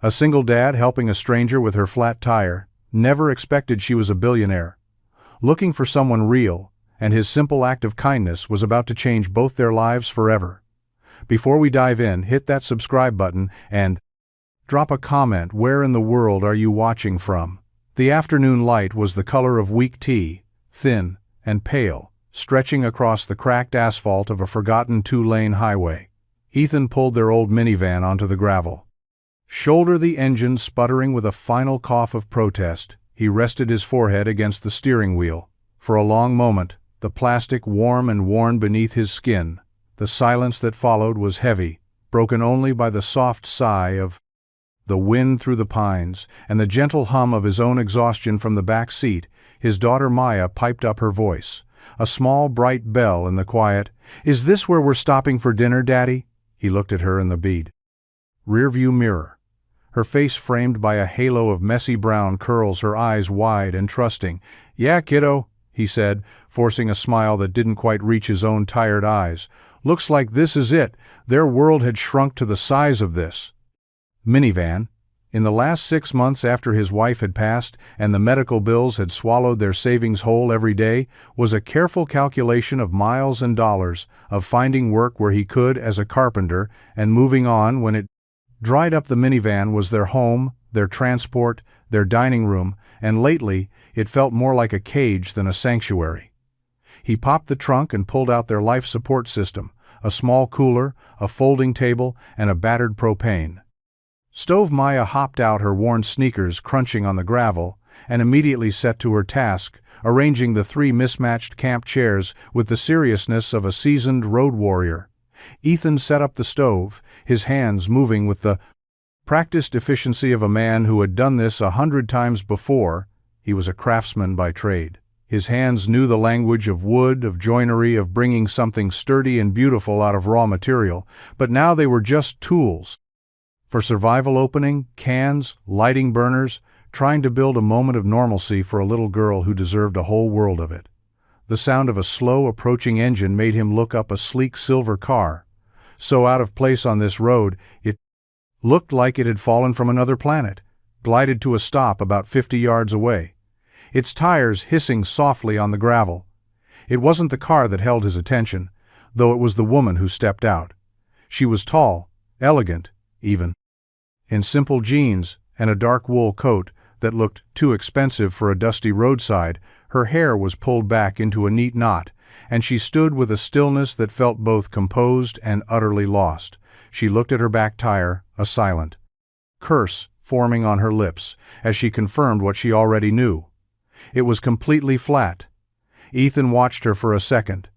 A single dad helping a stranger with her flat tire, never expected she was a billionaire. Looking for someone real, and his simple act of kindness was about to change both their lives forever. Before we dive in, hit that subscribe button and drop a comment. Where in the world are you watching from? The afternoon light was the color of weak tea, thin and pale, stretching across the cracked asphalt of a forgotten two-lane highway. Ethan pulled their old minivan onto the gravel. Shoulder the engine sputtering with a final cough of protest, he rested his forehead against the steering wheel. For a long moment, the plastic warm and worn beneath his skin. The silence that followed was heavy, broken only by the soft sigh of the wind through the pines and the gentle hum of his own exhaustion from the back seat. His daughter Maya piped up her voice, a small bright bell in the quiet. "Is this where we're stopping for dinner, Daddy?" He looked at her in the rearview mirror. Her face framed by a halo of messy brown curls, her eyes wide and trusting. "Yeah, kiddo," he said, forcing a smile that didn't quite reach his own tired eyes. "Looks like this is it." Their world had shrunk to the size of this minivan. In the last 6 months after his wife had passed and the medical bills had swallowed their savings whole, every day was a careful calculation of miles and dollars, of finding work where he could as a carpenter and moving on when it dried up. The minivan was their home, their transport, their dining room, and lately it felt more like a cage than a sanctuary. He popped the trunk and pulled out their life support system, a small cooler, a folding table, and a battered propane stove. Maya hopped out, her worn sneakers crunching on the gravel, and immediately set to her task, arranging the 3 mismatched camp chairs with the seriousness of a seasoned road warrior. Ethan set up the stove, his hands moving with the practiced efficiency of a man who had done this 100 times before. He was a craftsman by trade. His hands knew the language of wood, of joinery, of bringing something sturdy and beautiful out of raw material, but now they were just tools for survival. Opening cans, lighting burners, trying to build a moment of normalcy for a little girl who deserved a whole world of it. The sound of a slow approaching engine made him look up. A sleek silver car, so out of place on this road, it looked like it had fallen from another planet, glided to a stop about 50 yards away, its tires hissing softly on the gravel. It wasn't the car that held his attention, though it was the woman who stepped out. She was tall, elegant, even in simple jeans and a dark wool coat that looked too expensive for a dusty roadside. Her hair was pulled back into a neat knot, and she stood with a stillness that felt both composed and utterly lost. She looked at her back tire, a silent curse forming on her lips, as she confirmed what she already knew. It was completely flat. Ethan watched her for a second.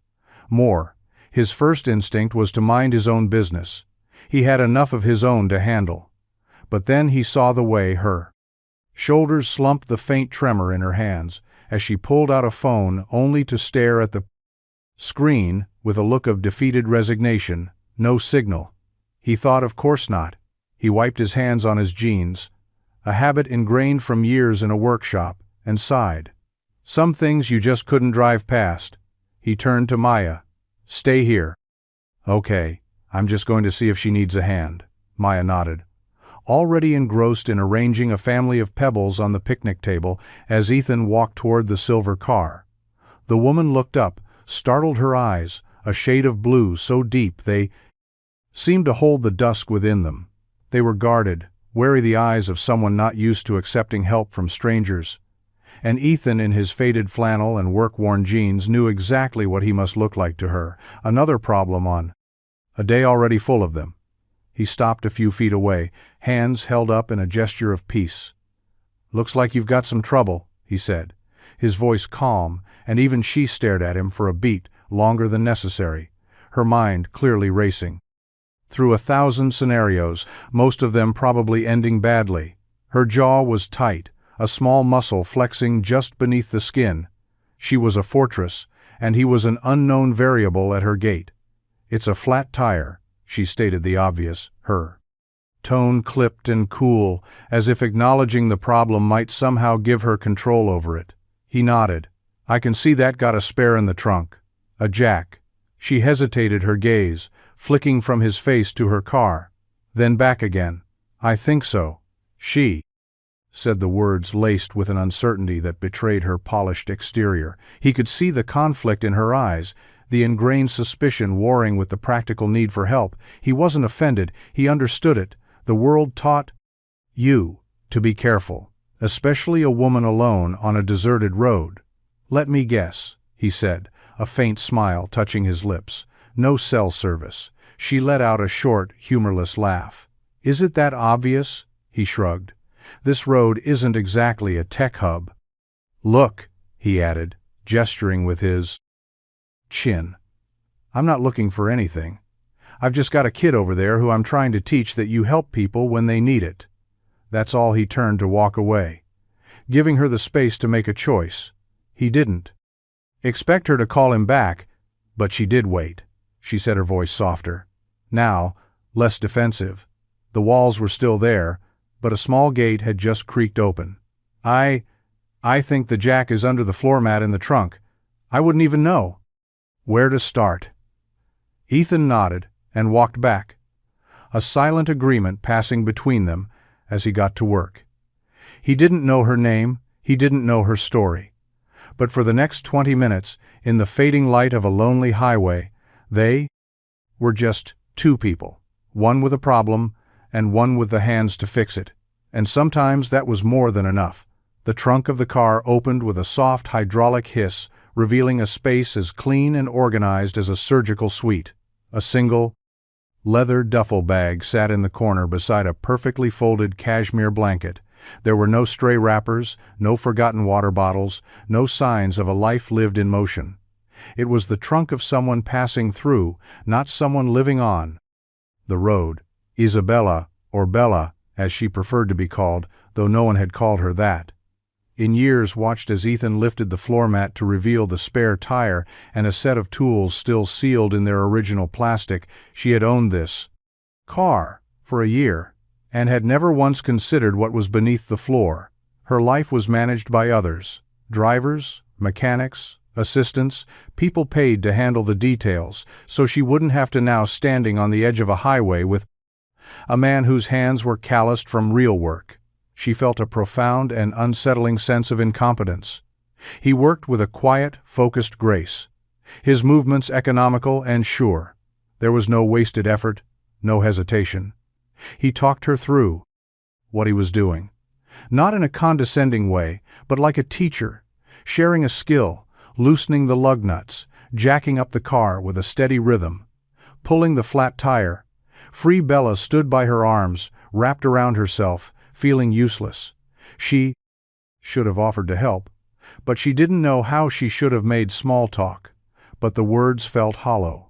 More. His first instinct was to mind his own business. He had enough of his own to handle. But then he saw the way her shoulders slumped, the faint tremor in her hands, as she pulled out a phone only to stare at the screen with a look of defeated resignation. No signal. He thought, of course not. He wiped his hands on his jeans, a habit ingrained from years in a workshop, and sighed. Some things you just couldn't drive past. He turned to Maya. "Stay here." "Okay, I'm just going to see if she needs a hand." Maya nodded, already engrossed in arranging a family of pebbles on the picnic table as Ethan walked toward the silver car. The woman looked up, startled, her eyes, a shade of blue so deep they seemed to hold the dusk within them. They were guarded, wary, the eyes of someone not used to accepting help from strangers. And Ethan, in his faded flannel and work-worn jeans, knew exactly what he must look like to her. Another problem on a day already full of them. He stopped a few feet away, hands held up in a gesture of peace. "Looks like you've got some trouble," he said, his voice calm, and even she stared at him for a beat, longer than necessary, her mind clearly racing through 1,000 scenarios, most of them probably ending badly. Her jaw was tight, a small muscle flexing just beneath the skin. She was a fortress, and he was an unknown variable at her gate. "It's a flat tire," she stated the obvious, her tone clipped and cool, as if acknowledging the problem might somehow give her control over it. He nodded. "I can see that. Got a spare in the trunk." "A jack." She hesitated, her gaze flicking from his face to her car, then back again. "I think so." She said the words laced with an uncertainty that betrayed her polished exterior. He could see the conflict in her eyes, the ingrained suspicion warring with the practical need for help. He wasn't offended, he understood it. The world taught you to be careful, especially a woman alone on a deserted road. Let me guess, he said, a faint smile touching his lips. No cell service. She let out a short, humorless laugh. Is it that obvious? He shrugged. This road isn't exactly a tech hub. Look, he added, gesturing with his chin. I'm not looking for anything. I've just got a kid over there who I'm trying to teach that you help people when they need it. That's all. He turned to walk away, giving her the space to make a choice. He didn't expect her to call him back, but she did wait. She said, her voice softer. Now, less defensive. The walls were still there, but a small gate had just creaked open. I think the jack is under the floor mat in the trunk. I wouldn't even know where to start. Ethan nodded and walked back, a silent agreement passing between them as he got to work. He didn't know her name, he didn't know her story. But for the next 20 minutes, in the fading light of a lonely highway, they were just two people, one with a problem and one with the hands to fix it. And sometimes that was more than enough. The trunk of the car opened with a soft hydraulic hiss, revealing a space as clean and organized as a surgical suite. A single, leather duffel bag sat in the corner beside a perfectly folded cashmere blanket. There were no stray wrappers, no forgotten water bottles, no signs of a life lived in motion. It was the trunk of someone passing through, not someone living on the road. Isabella, or Bella, as she preferred to be called, though no one had called her that. In years watched as Ethan lifted the floor mat to reveal the spare tire and a set of tools still sealed in their original plastic. She had owned this car for a year, and had never once considered what was beneath the floor. Her life was managed by others, drivers, mechanics, assistants, people paid to handle the details, so she wouldn't have to now standing on the edge of a highway with a man whose hands were calloused from real work. She felt a profound and unsettling sense of incompetence. He worked with a quiet, focused grace, his movements economical and sure. There was no wasted effort, no hesitation. He talked her through what he was doing, not in a condescending way, but like a teacher, sharing a skill, loosening the lug nuts, jacking up the car with a steady rhythm, pulling the flat tire. Free Bella stood by her arms, wrapped around herself, feeling useless. She should have offered to help, but she didn't know how. She should have made small talk, but the words felt hollow.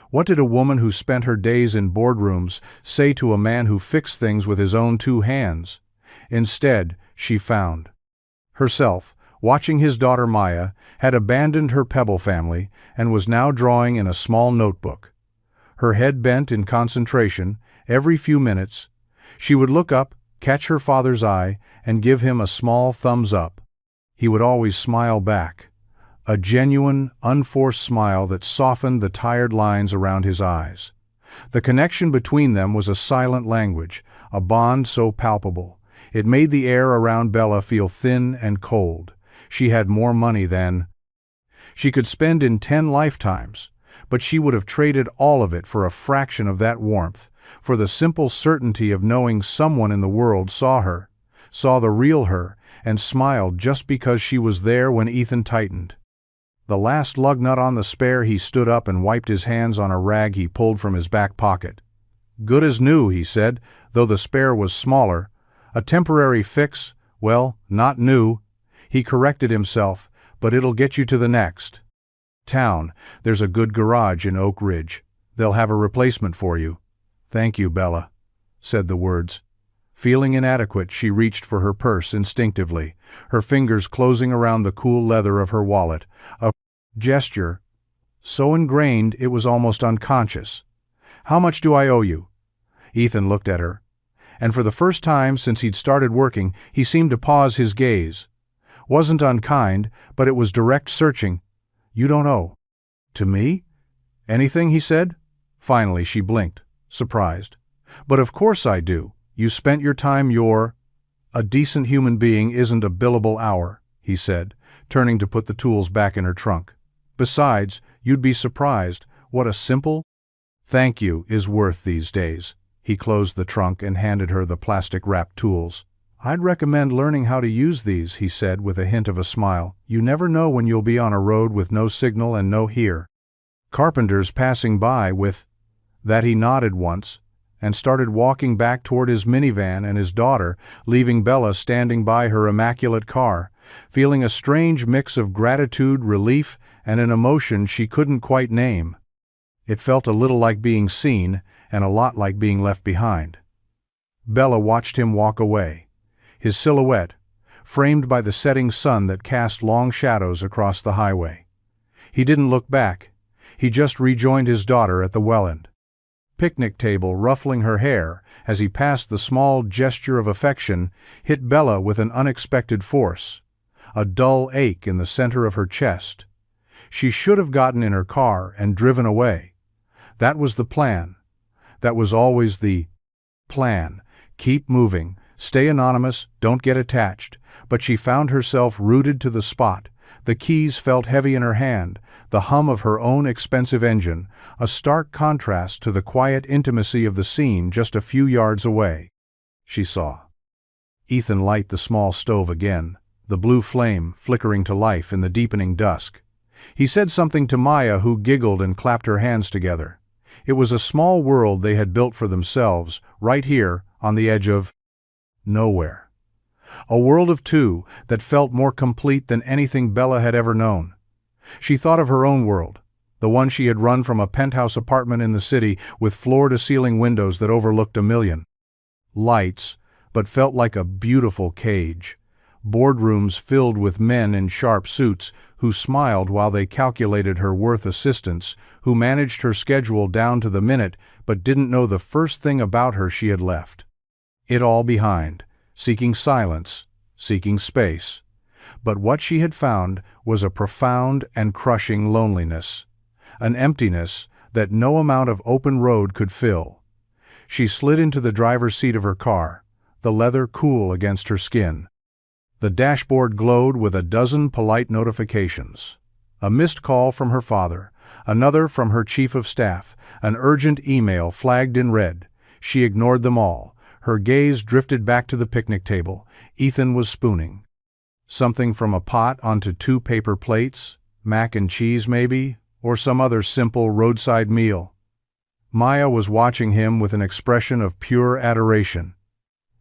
What did a woman who spent her days in boardrooms say to a man who fixed things with his own two hands? Instead, she found herself watching his daughter Maya, had abandoned her Pebble family, and was now drawing in a small notebook. Her head bent in concentration. Every few minutes, she would look up, catch her father's eye, and give him a small thumbs up. He would always smile back, a genuine, unforced smile that softened the tired lines around his eyes. The connection between them was a silent language, a bond so palpable. It made the air around Bella feel thin and cold. She had more money than she could spend in 10 lifetimes, but she would have traded all of it for a fraction of that warmth, for the simple certainty of knowing someone in the world saw her, saw the real her, and smiled just because she was there. When Ethan tightened the last lug nut on the spare, he stood up and wiped his hands on a rag he pulled from his back pocket. Good as new, he said, though the spare was smaller. A temporary fix, well, not new. He corrected himself, but it'll get you to the next town. There's a good garage in Oak Ridge. They'll have a replacement for you. Thank you, Bella, said the words. Feeling inadequate, she reached for her purse instinctively, her fingers closing around the cool leather of her wallet, a gesture so ingrained it was almost unconscious. How much do I owe you? Ethan looked at her, and for the first time since he'd started working, he seemed to pause. His gaze wasn't unkind, but it was direct, searching. You don't owe to me anything, he said. Finally she blinked, surprised. But of course I do. You spent your time. You're "A decent human being isn't a billable hour," he said, turning to put the tools back in her trunk. "Besides, you'd be surprised what a simple thank you is worth these days." He closed the trunk and handed her the plastic-wrapped tools. "I'd recommend learning how to use these," he said with a hint of a smile. "You never know when you'll be on a road with no signal and no here. Carpenters passing by with that." He nodded once and started walking back toward his minivan and his daughter, leaving Bella standing by her immaculate car, feeling a strange mix of gratitude, relief, and an emotion she couldn't quite name. It felt a little like being seen and a lot like being left behind. Bella watched him walk away, his silhouette framed by the setting sun that cast long shadows across the highway. He didn't look back. He just rejoined his daughter at the well-end picnic table, ruffling her hair as he passed. The small gesture of affection hit Bella with an unexpected force, a dull ache in the center of her chest. She should have gotten in her car and driven away. That was the plan. That was always the plan. Keep moving, stay anonymous, don't get attached. But she found herself rooted to the spot. The keys felt heavy in her hand, the hum of her own expensive engine, a stark contrast to the quiet intimacy of the scene just a few yards away. She saw Ethan light the small stove again, the blue flame flickering to life in the deepening dusk. He said something to Maya, who giggled and clapped her hands together. It was a small world they had built for themselves, right here, on the edge of nowhere. A world of two that felt more complete than anything Bella had ever known. She thought of her own world, the one she had run from a penthouse apartment in the city with floor-to-ceiling windows that overlooked a million lights, but felt like a beautiful cage. Boardrooms filled with men in sharp suits who smiled while they calculated her worth, assistants who managed her schedule down to the minute but didn't know the first thing about her she had left it all behind, seeking silence, seeking space. But what she had found was a profound and crushing loneliness, an emptiness that no amount of open road could fill. She slid into the driver's seat of her car, the leather cool against her skin. The dashboard glowed with a dozen polite notifications. A missed call from her father, another from her chief of staff, an urgent email flagged in red. She ignored them all. Her gaze drifted back to the picnic table. Ethan was spooning something from a pot onto 2 paper plates, mac and cheese maybe, or some other simple roadside meal. Maya was watching him with an expression of pure adoration.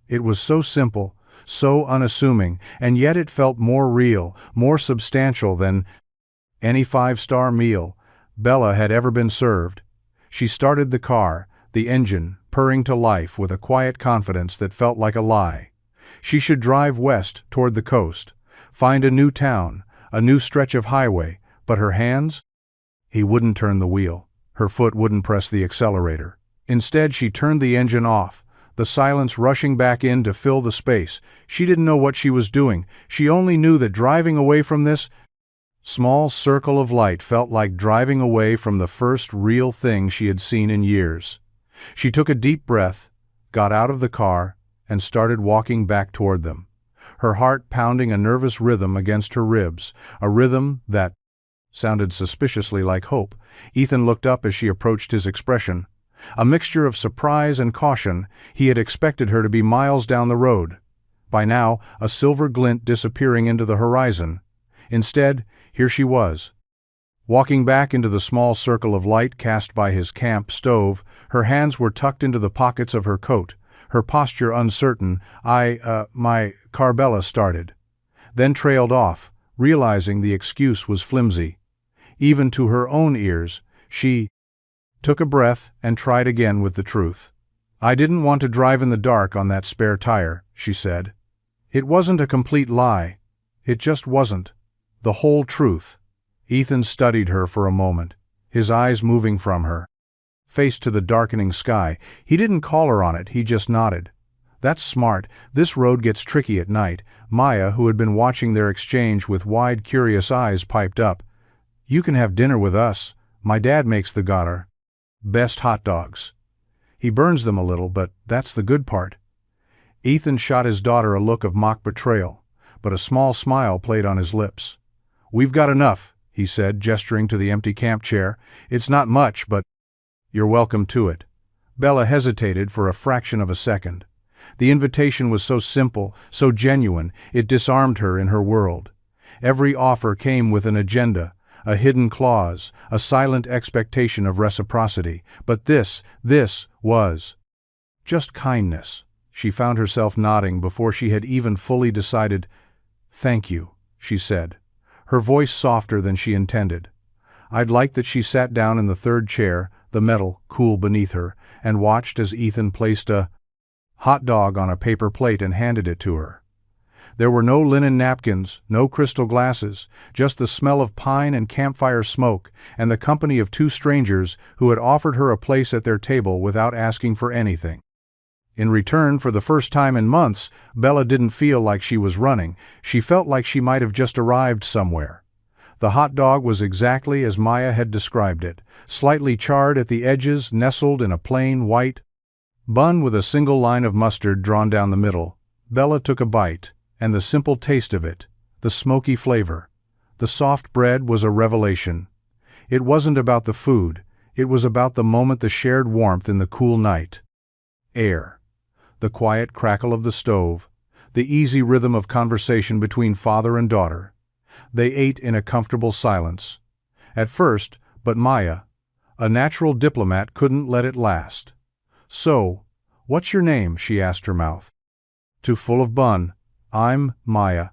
It was so simple, so unassuming, and yet it felt more real, more substantial than any 5-star meal Bella had ever been served. She started the car, the engine purring to life with a quiet confidence that felt like a lie. She should drive west toward the coast, find a new town, a new stretch of highway, but her hands? He wouldn't turn the wheel. Her foot wouldn't press the accelerator. Instead, she turned the engine off, the silence rushing back in to fill the space. She didn't know what she was doing. She only knew that driving away from this small circle of light felt like driving away from the first real thing she had seen in years. She took a deep breath, got out of the car, and started walking back toward them, her heart pounding a nervous rhythm against her ribs, a rhythm that sounded suspiciously like hope. Ethan looked up as she approached, his expression a mixture of surprise and caution. He had expected her to be miles down the road, by now a silver glint disappearing into the horizon. Instead, here she was, walking back into the small circle of light cast by his camp stove. Her hands were tucked into the pockets of her coat, her posture uncertain. My car, Bella started, then trailed off, realizing the excuse was flimsy. Even to her own ears, she took a breath and tried again with the truth. "I didn't want to drive in the dark on that spare tire," she said. It wasn't a complete lie. It just wasn't the whole truth. Ethan studied her for a moment, his eyes moving from her face to the darkening sky. He didn't call her on it, he just nodded. "That's smart. This road gets tricky at night." Maya, who had been watching their exchange with wide, curious eyes, piped up. "You can have dinner with us. My dad makes the best hot dogs. He burns them a little, but that's the good part." Ethan shot his daughter a look of mock betrayal, but a small smile played on his lips. "We've got enough," he said, gesturing to the empty camp chair. "It's not much, but—" "You're welcome to it." Bella hesitated for a fraction of a second. The invitation was so simple, so genuine, it disarmed her in her world. Every offer came with an agenda, a hidden clause, a silent expectation of reciprocity. But this was just kindness. She found herself nodding before she had even fully decided. "Thank you," she said, her voice softer than she intended. I'd like that she sat down in the third chair, the metal cool beneath her, and watched as Ethan placed a hot dog on a paper plate and handed it to her. There were no linen napkins, no crystal glasses, just the smell of pine and campfire smoke, and the company of two strangers who had offered her a place at their table without asking for anything. In return, for the first time in months, Bella didn't feel like she was running. She felt like she might have just arrived somewhere. The hot dog was exactly as Maya had described it, slightly charred at the edges, nestled in a plain white bun with a single line of mustard drawn down the middle. Bella took a bite, and the simple taste of it, the smoky flavor, the soft bread was a revelation. It wasn't about the food, it was about the moment, the shared warmth in the cool night air, the quiet crackle of the stove, the easy rhythm of conversation between father and daughter. They ate in a comfortable silence. At first, but Maya, a natural diplomat, couldn't let it last. "So, what's your name?" she asked her mouth too full of bun. "I'm Maya.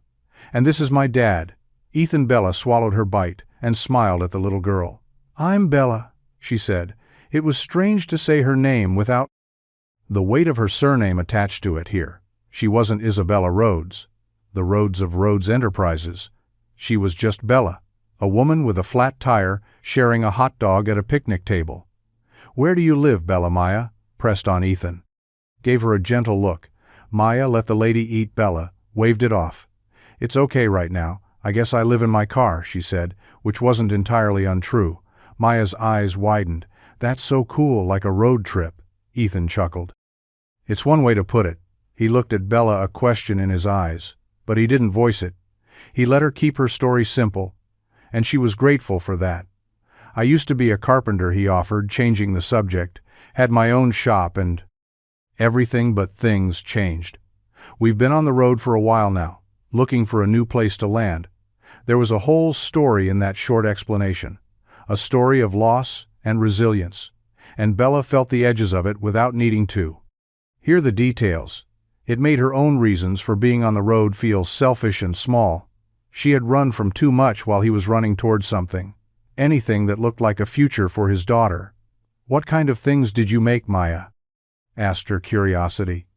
And this is my dad." Ethan. Bella swallowed her bite and smiled at the little girl. "I'm Bella," she said. It was strange to say her name without the weight of her surname attached to it here. She wasn't Isabella Rhodes, the Rhodes of Rhodes Enterprises. She was just Bella, a woman with a flat tire sharing a hot dog at a picnic table. "Where do you live, Bella?" Maya pressed on Ethan. Gave her a gentle look. Maya let the lady eat. Bella waved it off. "It's okay right now. I guess I live in my car," she said, which wasn't entirely untrue. Maya's eyes widened. "That's so cool, like a road trip," Ethan chuckled. "It's one way to put it." He looked at Bella, a question in his eyes, but he didn't voice it. He let her keep her story simple, and she was grateful for that. "I used to be a carpenter," he offered, changing the subject. "Had my own shop and—" Everything but things changed. "We've been on the road for a while now, looking for a new place to land." There was a whole story in that short explanation, a story of loss and resilience, and Bella felt the edges of it without needing to hear the details. It made her own reasons for being on the road feel selfish and small. She had run from too much while he was running toward something, anything that looked like a future for his daughter. "What kind of things did you make?" Maya asked her curiosity.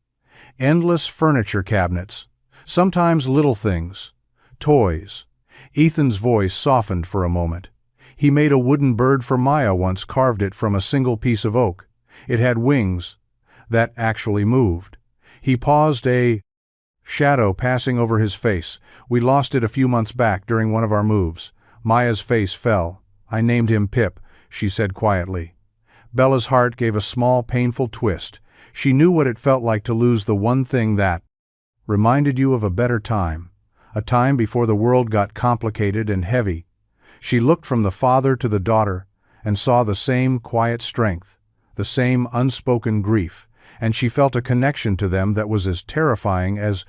"Endless furniture cabinets, sometimes little things, toys." Ethan's voice softened for a moment. "He made a wooden bird for Maya once, carved it from a single piece of oak. It had wings that actually moved." He paused, a shadow passing over his face. "We lost it a few months back during one of our moves." Maya's face fell. "I named him Pip," she said quietly. Bella's heart gave a small, painful twist. She knew what it felt like to lose the one thing that reminded you of a better time, a time before the world got complicated and heavy. She looked from the father to the daughter and saw the same quiet strength, the same unspoken grief, and she felt a connection to them that was as terrifying as—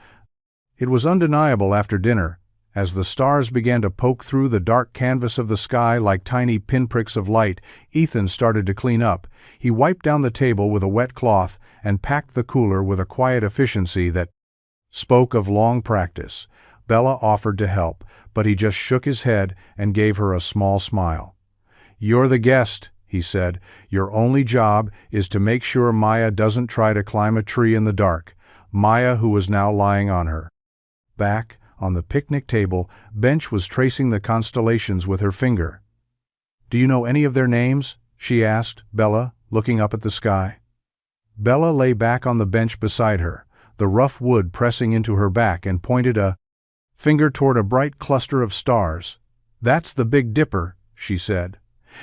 It was undeniable after dinner, as the stars began to poke through the dark canvas of the sky like tiny pinpricks of light. Ethan started to clean up. He wiped down the table with a wet cloth and packed the cooler with a quiet efficiency that spoke of long practice. Bella offered to help, but he just shook his head and gave her a small smile. "You're the guest," he said. "Your only job is to make sure Maya doesn't try to climb a tree in the dark." Maya, who was now lying on her back on the picnic table bench, was tracing the constellations with her finger. "Do you know any of their names?" she asked Bella, looking up at the sky. Bella lay back on the bench beside her, the rough wood pressing into her back, and pointed a finger toward a bright cluster of stars. "That's the Big Dipper," she said.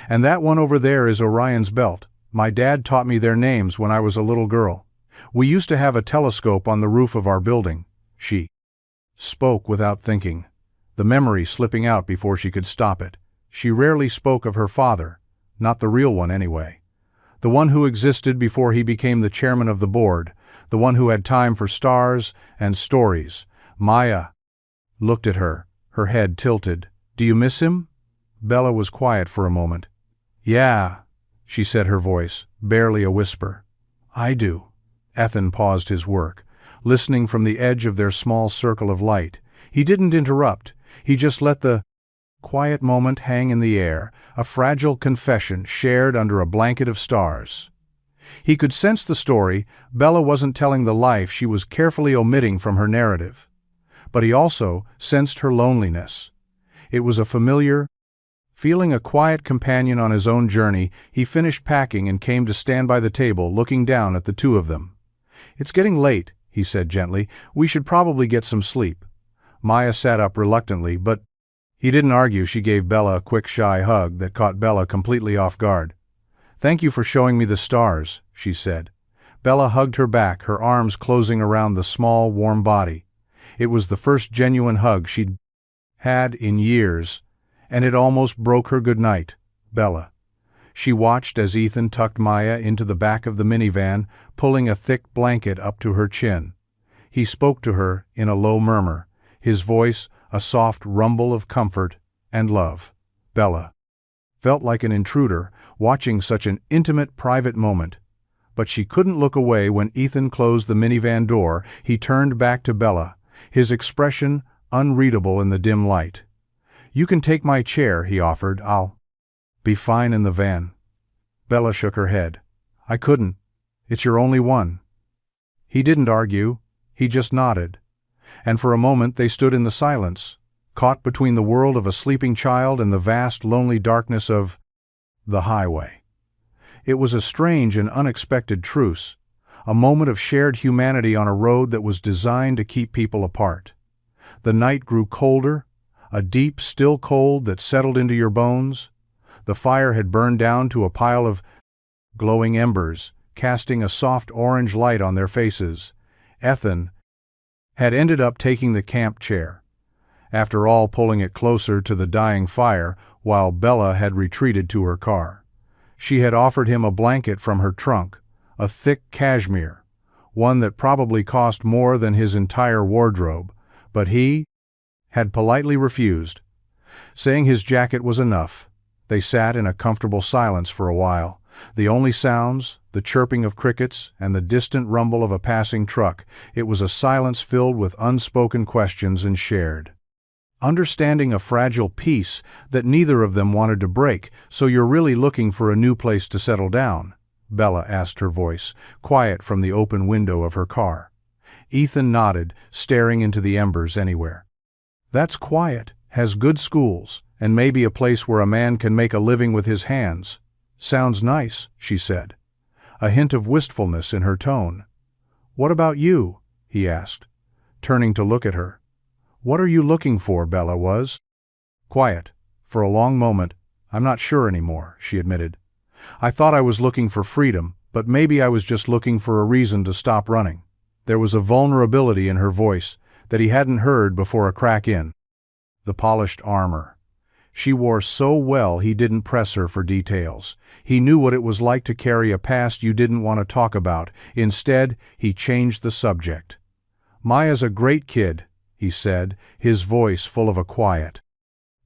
"And that one over there is Orion's Belt. My dad taught me their names when I was a little girl. We used to have a telescope on the roof of our building. She spoke without thinking, the memory slipping out before she could stop it. She rarely spoke of her father, not the real one anyway. The one who existed before he became the chairman of the board, the one who had time for stars and stories. Maya looked at her, her head tilted. Do you miss him? Bella was quiet for a moment. Yeah, she said, her voice barely a whisper. I do. Ethan paused his work, listening from the edge of their small circle of light. He didn't interrupt. He just let the quiet moment hang in the air, a fragile confession shared under a blanket of stars. He could sense the story. Bella wasn't telling the life she was carefully omitting from her narrative. But he also sensed her loneliness. It was a familiar feeling, a quiet companion on his own journey. He finished packing and came to stand by the table, looking down at the two of them. It's getting late, he said gently. We should probably get some sleep. Maya sat up reluctantly, but he didn't argue. She gave Bella a quick, shy hug that caught Bella completely off guard. Thank you for showing me the stars, she said. Bella hugged her back, her arms closing around the small, warm body. It was the first genuine hug she'd had in years, and it almost broke her goodnight. Bella. She watched as Ethan tucked Maya into the back of the minivan, pulling a thick blanket up to her chin. He spoke to her in a low murmur, his voice a soft rumble of comfort and love. Bella felt like an intruder, watching such an intimate, private moment. But she couldn't look away when Ethan closed the minivan door. He turned back to Bella, his expression unreadable in the dim light. You can take my chair, he offered. I'll be fine in the van. Bella shook her head. I couldn't. It's your only one. He didn't argue. He just nodded. And for a moment they stood in the silence, caught between the world of a sleeping child and the vast, lonely darkness of the highway. It was a strange and unexpected truce, a moment of shared humanity on a road that was designed to keep people apart. The night grew colder, a deep, still cold that settled into your bones. The fire had burned down to a pile of glowing embers, casting a soft orange light on their faces. Ethan had ended up taking the camp chair, after all pulling it closer to the dying fire, while Bella had retreated to her car. She had offered him a blanket from her trunk, a thick cashmere, one that probably cost more than his entire wardrobe, but he had politely refused, saying his jacket was enough. They sat in a comfortable silence for a while, the only sounds, the chirping of crickets and the distant rumble of a passing truck. It was a silence filled with unspoken questions and shared understanding, a fragile peace that neither of them wanted to break. So you're really looking for a new place to settle down? Bella asked, her voice quiet from the open window of her car. Ethan nodded, staring into the embers. Anywhere that's quiet, has good schools, and maybe a place where a man can make a living with his hands. Sounds nice, she said, a hint of wistfulness in her tone. What about you? He asked, turning to look at her. What are you looking for? Bella was quiet for a long moment. I'm not sure anymore, she admitted. I thought I was looking for freedom, but maybe I was just looking for a reason to stop running. There was a vulnerability in her voice that he hadn't heard before, a crack in the polished armor she wore so well. He didn't press her for details. He knew what it was like to carry a past you didn't want to talk about. Instead, he changed the subject. Maya's a great kid, he said, his voice full of a quiet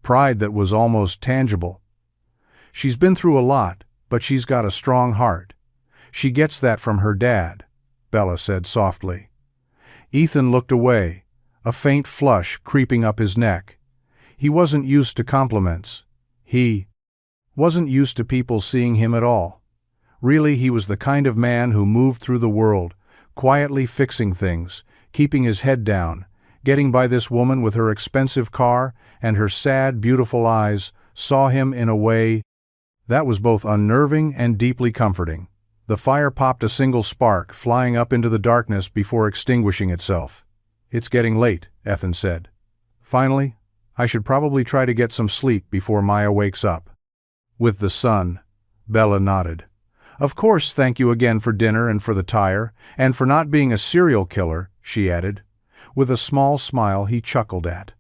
pride that was almost tangible. She's been through a lot, but she's got a strong heart. She gets that from her dad, Bella said softly. Ethan looked away, a faint flush creeping up his neck. He wasn't used to compliments. He wasn't used to people seeing him at all. Really, he was the kind of man who moved through the world, quietly fixing things, keeping his head down, getting by. This woman with her expensive car and her sad, beautiful eyes saw him in a way that was both unnerving and deeply comforting. The fire popped, a single spark flying up into the darkness before extinguishing itself. It's getting late, Ethan said. Finally, I should probably try to get some sleep before Maya wakes up. With the sun, Bella nodded. "Of course, thank you again for dinner and for the tire, and for not being a serial killer," she added, with a small smile he chuckled at.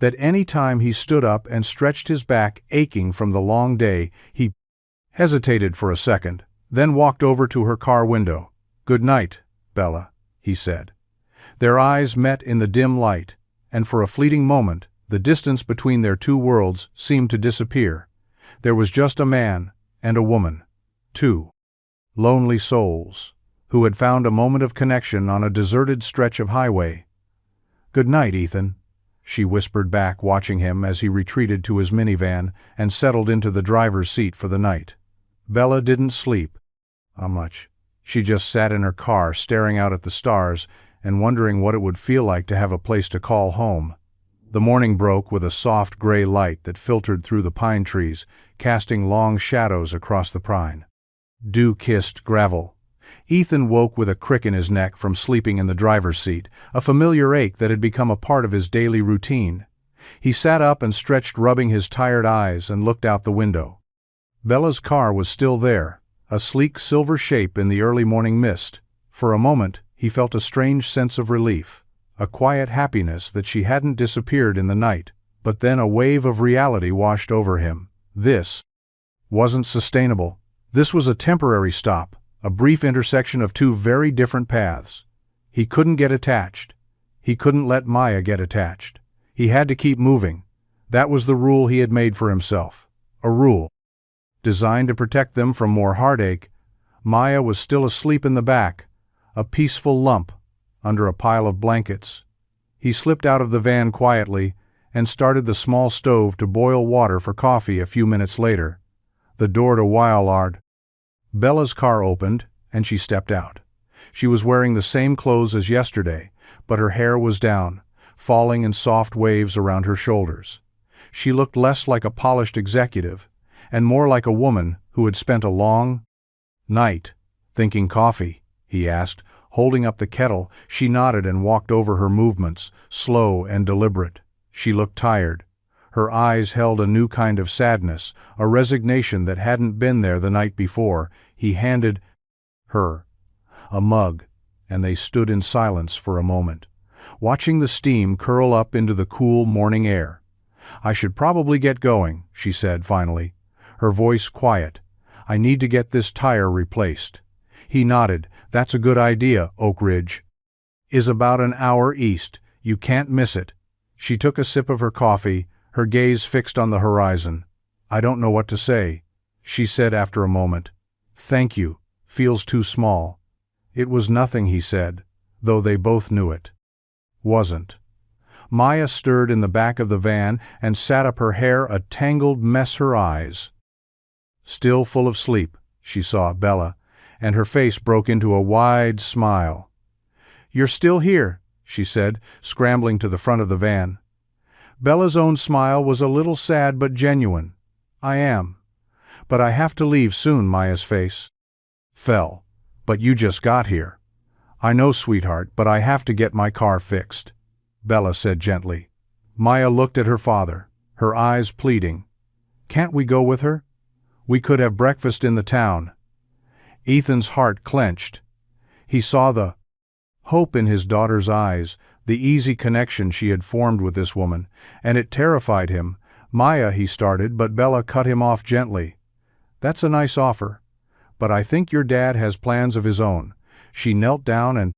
That any time he stood up and stretched his back aching from the long day, he hesitated for a second, then walked over to her car window. "Good night, Bella," he said. Their eyes met in the dim light, and for a fleeting moment, the distance between their two worlds seemed to disappear. There was just a man and a woman, two lonely souls, who had found a moment of connection on a deserted stretch of highway. "Good night, Ethan," she whispered back, watching him as he retreated to his minivan and settled into the driver's seat for the night. Bella didn't sleep much. She just sat in her car staring out at the stars and wondering what it would feel like to have a place to call home. The morning broke with a soft gray light that filtered through the pine trees, casting long shadows across the pine. Dew-kissed gravel. Ethan woke with a crick in his neck from sleeping in the driver's seat, a familiar ache that had become a part of his daily routine. He sat up and stretched, rubbing his tired eyes, and looked out the window. Bella's car was still there, a sleek silver shape in the early morning mist. For a moment, he felt a strange sense of relief, a quiet happiness that she hadn't disappeared in the night. But then a wave of reality washed over him. This wasn't sustainable. This was a temporary stop, a brief intersection of two very different paths. He couldn't get attached. He couldn't let Maya get attached. He had to keep moving. That was the rule he had made for himself. A rule designed to protect them from more heartache. Maya was still asleep in the back, a peaceful lump under a pile of blankets. He slipped out of the van quietly and started the small stove to boil water for coffee. A few minutes later, the door to Wilard. Bella's car opened, and she stepped out. She was wearing the same clothes as yesterday, but her hair was down, falling in soft waves around her shoulders. She looked less like a polished executive, and more like a woman who had spent a long night thinking. "Coffee?" he asked, holding up the kettle. She nodded and walked over, her movements slow and deliberate. She looked tired. Her eyes held a new kind of sadness, a resignation that hadn't been there the night before. He handed her a mug, and they stood in silence for a moment, watching the steam curl up into the cool morning air. "I should probably get going," she said finally, her voice quiet. "I need to get this tire replaced." He nodded. "That's a good idea. Oak Ridge is about an hour east. You can't miss it." She took a sip of her coffee, her gaze fixed on the horizon. "I don't know what to say," she said after a moment. "Thank you. Feels too small." It was nothing, he said, though they both knew it wasn't. Maya stirred in the back of the van and sat up, her hair a tangled mess, her eyes still full of sleep. She saw Bella, and her face broke into a wide smile. "You're still here," she said, scrambling to the front of the van. Bella's own smile was a little sad but genuine. "I am. But I have to leave soon." Maya's face fell. "But you just got here." "I know, sweetheart, but I have to get my car fixed," Bella said gently. Maya looked at her father, her eyes pleading. "Can't we go with her? We could have breakfast in the town." Ethan's heart clenched. He saw the hope in his daughter's eyes, the easy connection she had formed with this woman, and it terrified him. "Maya," he started, but Bella cut him off gently. "That's a nice offer, but I think your dad has plans of his own." She knelt down and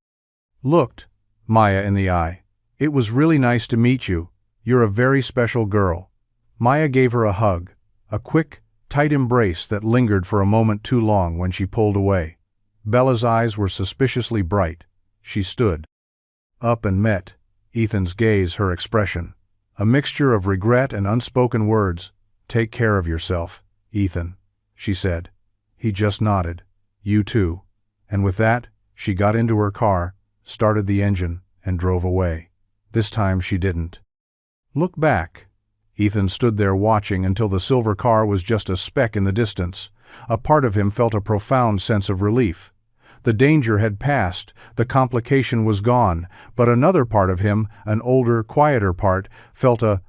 looked Maya in the eye. "It was really nice to meet you. You're a very special girl." Maya gave her a hug, a quick, tight embrace that lingered for a moment too long when she pulled away. Bella's eyes were suspiciously bright. She stood up and met Ethan's gaze, her expression a mixture of regret and unspoken words. "Take care of yourself, Ethan," she said. He just nodded. "You too." And with that, she got into her car, started the engine, and drove away. This time she didn't look back. Ethan stood there watching until the silver car was just a speck in the distance. A part of him felt a profound sense of relief. The danger had passed, the complication was gone, but another part of him, an older, quieter part, felt a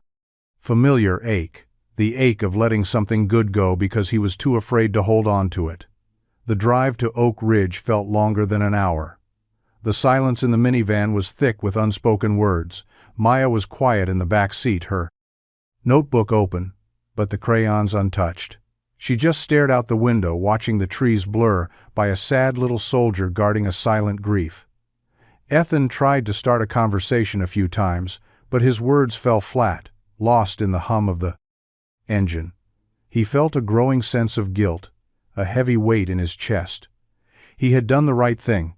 familiar ache, the ache of letting something good go because he was too afraid to hold on to it. The drive to Oak Ridge felt longer than an hour. The silence in the minivan was thick with unspoken words. Maya was quiet in the back seat, her notebook open, but the crayons untouched. She just stared out the window, watching the trees blur by a sad little soldier guarding a silent grief. Ethan tried to start a conversation a few times, but his words fell flat, lost in the hum of the engine. He felt a growing sense of guilt, a heavy weight in his chest. He had done the right thing.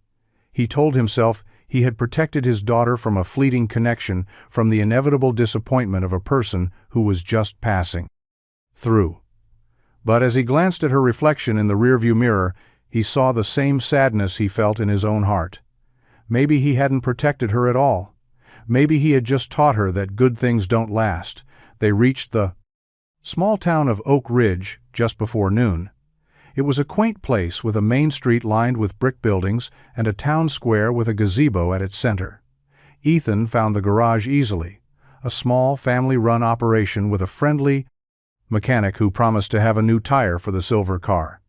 He told himself he had protected his daughter from a fleeting connection, from the inevitable disappointment of a person who was just passing through. But as he glanced at her reflection in the rearview mirror, he saw the same sadness he felt in his own heart. Maybe he hadn't protected her at all. Maybe he had just taught her that good things don't last. They reached the small town of Oak Ridge just before noon. It was a quaint place with a main street lined with brick buildings and a town square with a gazebo at its center. Ethan found the garage easily, a small family-run operation with a friendly mechanic who promised to have a new tire for the silver car.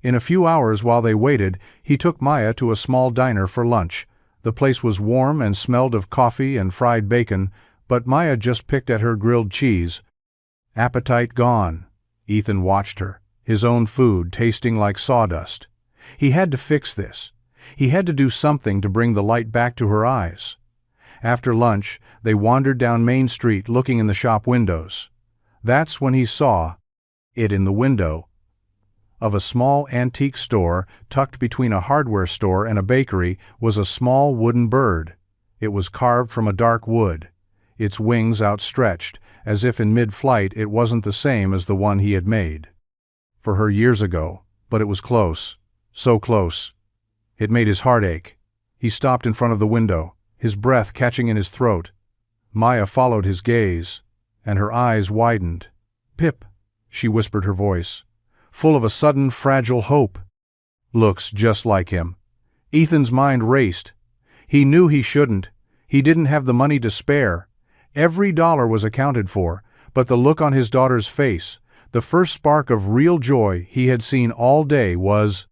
In a few hours while they waited, he took Maya to a small diner for lunch. The place was warm and smelled of coffee and fried bacon, but Maya just picked at her grilled cheese. Appetite gone. Ethan watched her, his own food tasting like sawdust. He had to fix this. He had to do something to bring the light back to her eyes. After lunch, they wandered down Main Street looking in the shop windows. That's when he saw it. In the window of a small antique store tucked between a hardware store and a bakery was a small wooden bird. It was carved from a dark wood, its wings outstretched, as if in mid-flight it wasn't the same as the one he had made for her years ago, but it was close, so close. It made his heart ache. He stopped in front of the window, his breath catching in his throat. Maya followed his gaze, and her eyes widened. "Pip," she whispered, her voice full of a sudden fragile hope. Looks just like him. Ethan's mind raced. He knew he shouldn't. He didn't have the money to spare. Every dollar was accounted for, but the look on his daughter's face, the first spark of real joy he had seen all day, was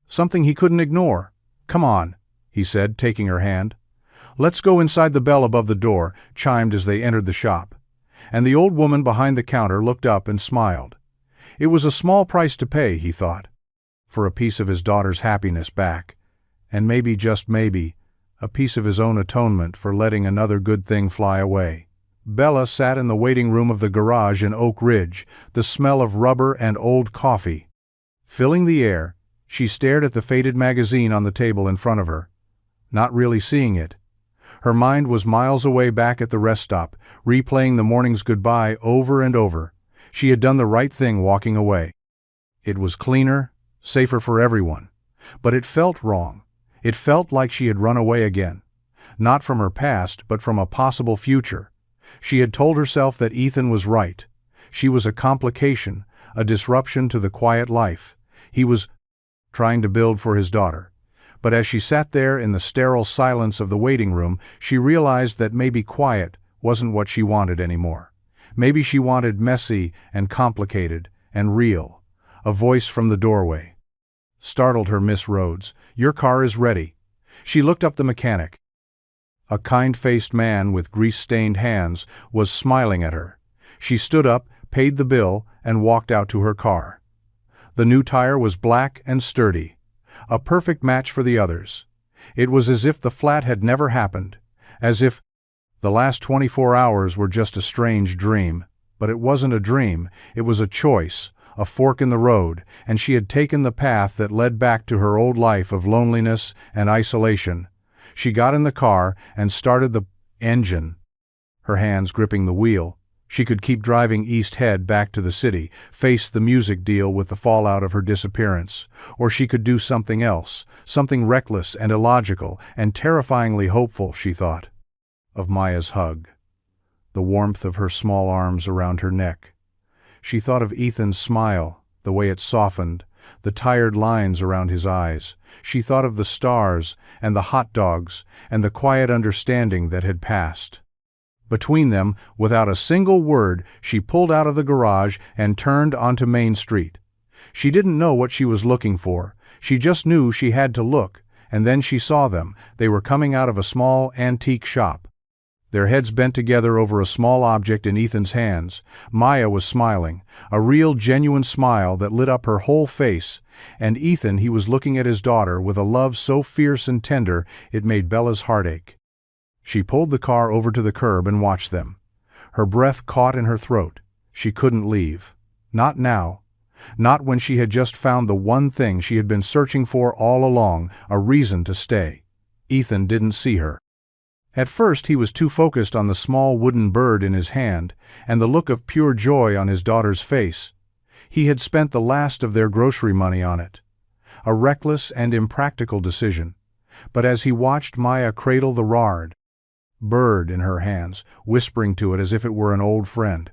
something he couldn't ignore. "Come on," he said, taking her hand. "Let's go inside." The bell above the door chimed as they entered the shop, and the old woman behind the counter looked up and smiled. It was a small price to pay, he thought, for a piece of his daughter's happiness back, and maybe, just maybe, a piece of his own atonement for letting another good thing fly away. Bella sat in the waiting room of the garage in Oak Ridge, the smell of rubber and old coffee filling the air. She stared at the faded magazine on the table in front of her, not really seeing it. Her mind was miles away back at the rest stop, replaying the morning's goodbye over and over. She had done the right thing walking away. It was cleaner, safer for everyone. But it felt wrong. It felt like she had run away again. Not from her past, but from a possible future. She had told herself that Ethan was right. She was a complication, a disruption to the quiet life he was trying to build for his daughter. But as she sat there in the sterile silence of the waiting room, she realized that maybe quiet wasn't what she wanted anymore. Maybe she wanted messy and complicated and real. A voice from the doorway startled her. "Miss Rhodes, your car is ready." She looked up the mechanic. A kind-faced man with grease-stained hands was smiling at her. She stood up, paid the bill, and walked out to her car. The new tire was black and sturdy, a perfect match for the others. It was as if the flat had never happened, as if the last 24 hours were just a strange dream. But it wasn't a dream, it was a choice, a fork in the road, and she had taken the path that led back to her old life of loneliness and isolation. She got in the car and started the engine, her hands gripping the wheel. She could keep driving east, head back to the city, face the music deal with the fallout of her disappearance. Or she could do something else, something reckless and illogical and terrifyingly hopeful. She thought of Maya's hug, the warmth of her small arms around her neck. She thought of Ethan's smile, the way it softened, the tired lines around his eyes. She thought of the stars and the hot dogs and the quiet understanding that had passed. Between them, without a single word, she pulled out of the garage and turned onto Main Street. She didn't know what she was looking for. She just knew she had to look, and then she saw them. They were coming out of a small antique shop. Their heads bent together over a small object in Ethan's hands. Maya was smiling, a real genuine smile that lit up her whole face, and Ethan, he was looking at his daughter with a love so fierce and tender it made Bella's heart ache. She pulled the car over to the curb and watched them. Her breath caught in her throat. She couldn't leave. Not now. Not when she had just found the one thing she had been searching for all along, a reason to stay. Ethan didn't see her. At first he was too focused on the small wooden bird in his hand and the look of pure joy on his daughter's face. He had spent the last of their grocery money on it. A reckless and impractical decision. But as he watched Maya cradle the rard bird in her hands, whispering to it as if it were an old friend,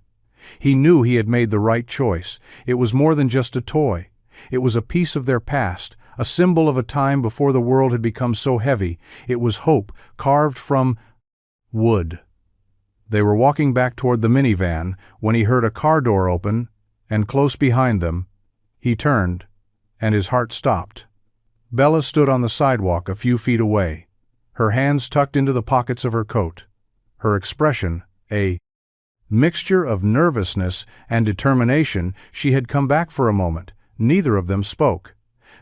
he knew he had made the right choice. It was more than just a toy. It was a piece of their past, a symbol of a time before the world had become so heavy. It was hope, carved from wood. They were walking back toward the minivan when he heard a car door open, and close behind them, he turned, and his heart stopped. Bella stood on the sidewalk a few feet away, her hands tucked into the pockets of her coat. Her expression, a mixture of nervousness and determination. She had come back for a moment. Neither of them spoke.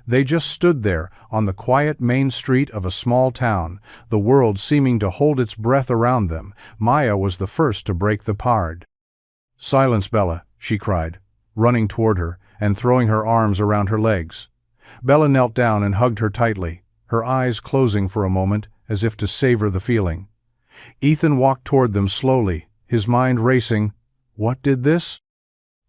They just stood there, on the quiet main street of a small town, the world seeming to hold its breath around them. Maya was the first to break the pard. "Silence, Bella," she cried, running toward her and throwing her arms around her legs. Bella knelt down and hugged her tightly, her eyes closing for a moment as if to savor the feeling. Ethan walked toward them slowly, his mind racing. What did this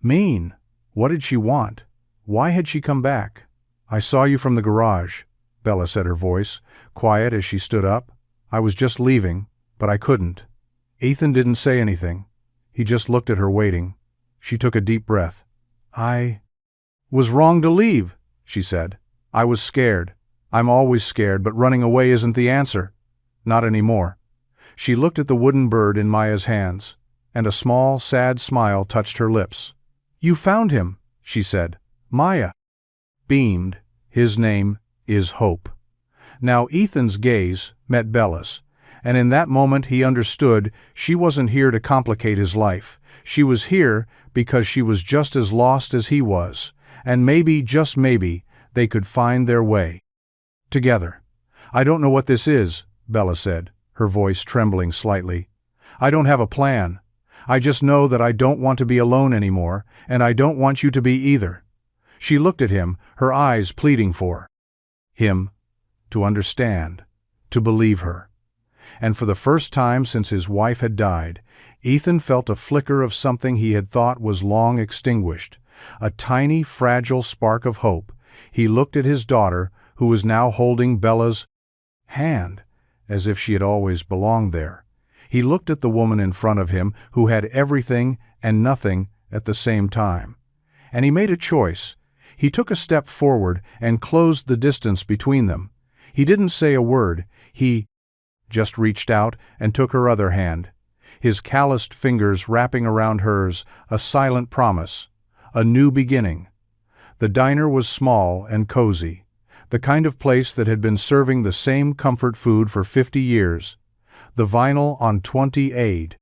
mean? What did she want? Why had she come back? "I saw you from the garage," Bella said, her voice quiet as she stood up. "I was just leaving, but I couldn't." Ethan didn't say anything. He just looked at her, waiting. She took a deep breath. "I was wrong to leave," she said. "I was scared. I'm always scared, but running away isn't the answer. Not anymore." She looked at the wooden bird in Maya's hands, and a small, sad smile touched her lips. "You found him," she said. Maya beamed. "His name is Hope." Now Ethan's gaze met Bella's, and in that moment he understood she wasn't here to complicate his life. She was here because she was just as lost as he was, and maybe, just maybe, they could find their way together. "I don't know what this is," Bella said, her voice trembling slightly. "I don't have a plan. I just know that I don't want to be alone anymore, and I don't want you to be either." She looked at him, her eyes pleading for him to understand, to believe her. And for the first time since his wife had died, Ethan felt a flicker of something he had thought was long extinguished, a tiny, fragile spark of hope. He looked at his daughter, who was now holding Bella's hand, as if she had always belonged there. He looked at the woman in front of him, who had everything and nothing at the same time. And he made a choice. He took a step forward and closed the distance between them. He didn't say a word. He just reached out and took her other hand, his calloused fingers wrapping around hers, a silent promise, a new beginning. The diner was small and cozy, the kind of place that had been serving the same comfort food for 50 years. The vinyl on 28.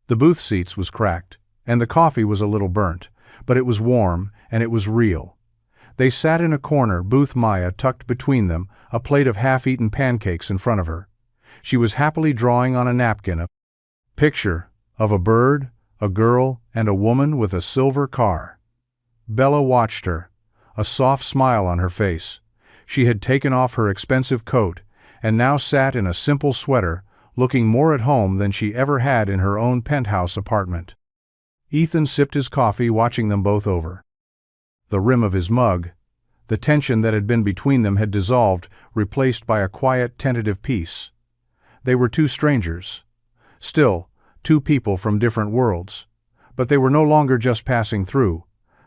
The booth seats was cracked, and the coffee was a little burnt, but it was warm and it was real. They sat in a corner, booth Maya tucked between them, a plate of half-eaten pancakes in front of her. She was happily drawing on a napkin a picture of a bird, a girl, and a woman with a silver car. Bella watched her, a soft smile on her face. She had taken off her expensive coat and now sat in a simple sweater, looking more at home than she ever had in her own penthouse apartment. Ethan sipped his coffee, watching them both over the rim of his mug. The tension that had been between them had dissolved, replaced by a quiet, tentative peace. They were two strangers. Still, two people from different worlds. But they were no longer just passing through.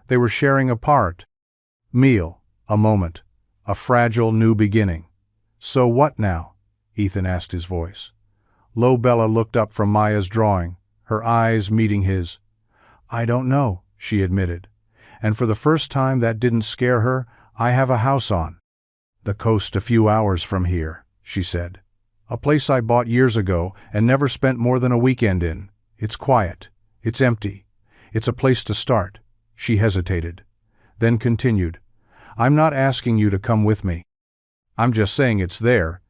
They were sharing a meal, a moment, a fragile new beginning. "So what now?" Ethan asked, his voice low. Bella looked up from Maya's drawing, her eyes meeting his. "I don't know," she admitted. And for the first time that didn't scare her. "I have a house on "The coast a few hours from here," she said. "A place I bought years ago and never spent more than a weekend in. It's quiet. It's empty. It's a place to start." She hesitated, then continued, "I'm not asking you to come with me. I'm just saying it's there.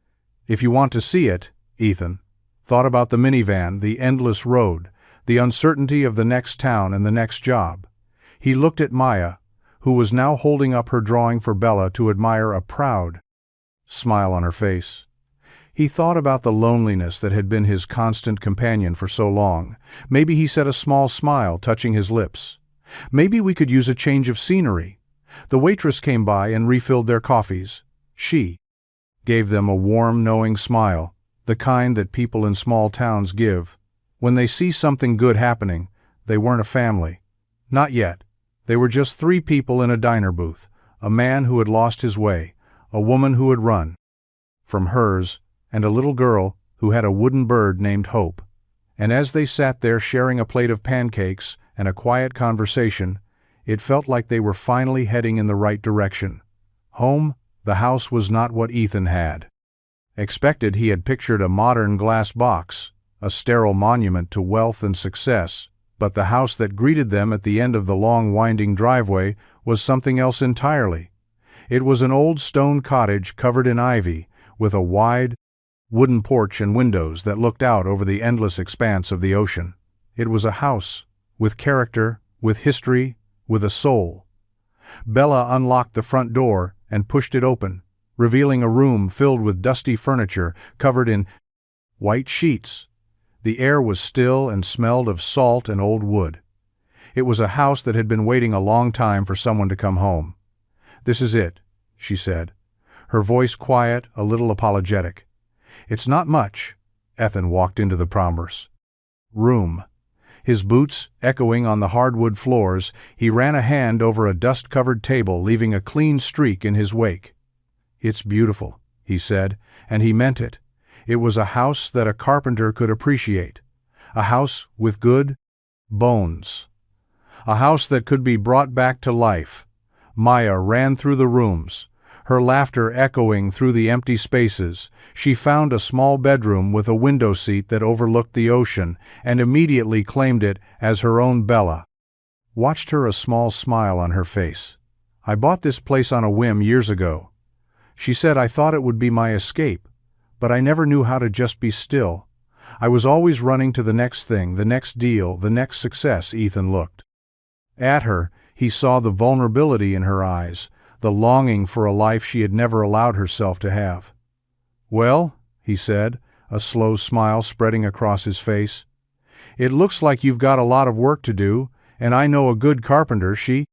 If you want to see it," Ethan thought about the minivan, the endless road, the uncertainty of the next town and the next job. He looked at Maya, who was now holding up her drawing for Bella to admire, a proud smile on her face. He thought about the loneliness that had been his constant companion for so long. Maybe he said, a small smile touching his lips, "Maybe we could use a change of scenery." The waitress came by and refilled their coffees. She gave them a warm, knowing smile, the kind that people in small towns give when they see something good happening. They weren't a family. Not yet. They were just three people in a diner booth: a man who had lost his way, a woman who had run from hers, and a little girl who had a wooden bird named Hope. And as they sat there sharing a plate of pancakes and a quiet conversation, it felt like they were finally heading in the right direction. Home. The house was not what Ethan had expected. He had pictured a modern glass box, a sterile monument to wealth and success, but the house that greeted them at the end of the long winding driveway was something else entirely. It was an old stone cottage covered in ivy, with a wide wooden porch and windows that looked out over the endless expanse of the ocean. It was a house with character, with history, with a soul. Bella unlocked the front door and pushed it open, revealing a room filled with dusty furniture covered in white sheets. The air was still and smelled of salt and old wood. It was a house that had been waiting a long time for someone to come home. "This is it," she said, her voice quiet, a little apologetic. "It's not much." Ethan walked into the Prombers' room. His boots echoing on the hardwood floors, he ran a hand over a dust-covered table, leaving a clean streak in his wake. "It's beautiful," he said, and he meant it. It was a house that a carpenter could appreciate. A house with good bones. A house that could be brought back to life. Maya ran through the rooms, her laughter echoing through the empty spaces. She found a small bedroom with a window seat that overlooked the ocean and immediately claimed it as her own. Bella watched her, a small smile on her face. "I bought this place on a whim years ago," she said. "I thought it would be my escape, but I never knew how to just be still. I was always running to the next thing, the next deal, the next success." Ethan looked at her. He saw the vulnerability in her eyes, the longing for a life she had never allowed herself to have. "Well," he said, a slow smile spreading across his face, "it looks like you've got a lot of work to do, and I know a good carpenter." She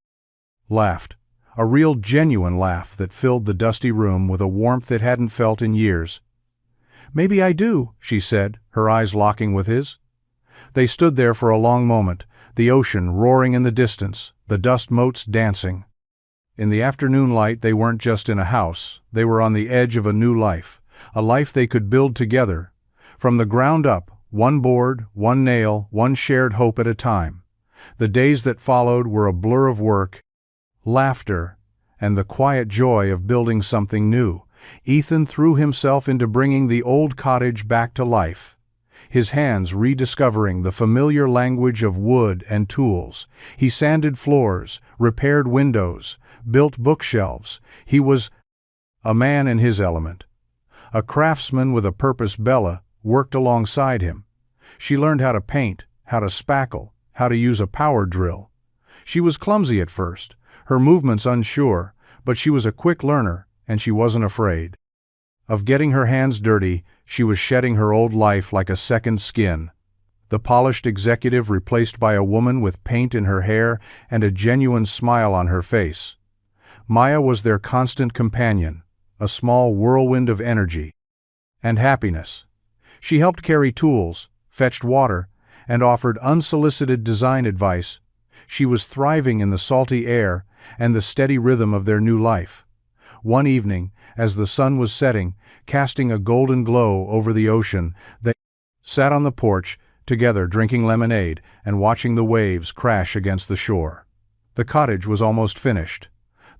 laughed, a real genuine laugh that filled the dusty room with a warmth it hadn't felt in years. "Maybe I do," she said, her eyes locking with his. They stood there for a long moment, the ocean roaring in the distance, the dust motes dancing. In the afternoon light, they weren't just in a house, they were on the edge of a new life, a life they could build together, from the ground up, one board, one nail, one shared hope at a time. The days that followed were a blur of work, laughter, and the quiet joy of building something new. Ethan threw himself into bringing the old cottage back to life, his hands rediscovering the familiar language of wood and tools. He sanded floors, repaired windows, built bookshelves. He was a man in his element, a craftsman with a purpose. Bella worked alongside him. She learned how to paint, how to spackle, how to use a power drill. She was clumsy at first, her movements unsure, but she was a quick learner, and she wasn't afraid of getting her hands dirty. She was shedding her old life like a second skin. The polished executive replaced by a woman with paint in her hair and a genuine smile on her face. Maya was their constant companion, a small whirlwind of energy and happiness. She helped carry tools, fetched water, and offered unsolicited design advice. She was thriving in the salty air and the steady rhythm of their new life. One evening, as the sun was setting, casting a golden glow over the ocean, they sat on the porch together, drinking lemonade and watching the waves crash against the shore. The cottage was almost finished.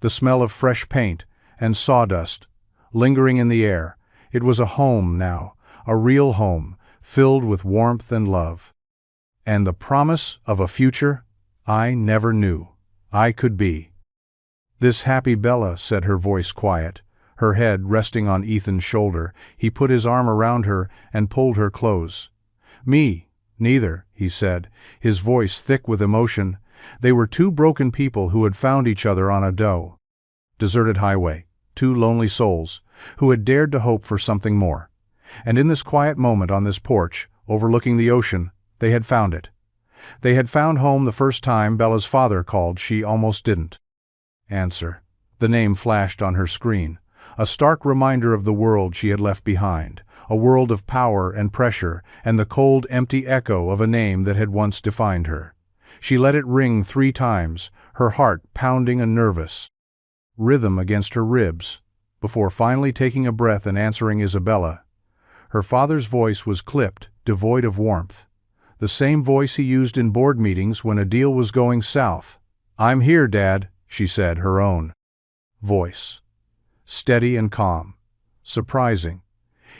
The smell of fresh paint and sawdust lingering in the air. It was a home now, a real home, filled with warmth and love. And the promise of a future I never knew I could be. "This happy Bella," said her voice quiet, her head resting on Ethan's shoulder. He put his arm around her and pulled her close. "Me, neither," he said, his voice thick with emotion. They were two broken people who had found each other on a deserted highway, two lonely souls, who had dared to hope for something more. And in this quiet moment on this porch, overlooking the ocean, they had found it. They had found home the first time Bella's father called. She almost didn't answer. The name flashed on her screen, a stark reminder of the world she had left behind, a world of power and pressure, and the cold, empty echo of a name that had once defined her. She let it ring 3 times, her heart pounding a nervous rhythm against her ribs, before finally taking a breath and answering Isabella. Her father's voice was clipped, devoid of warmth. The same voice he used in board meetings when a deal was going south. "I'm here, Dad," she said, her own voice. Steady and calm. Surprising.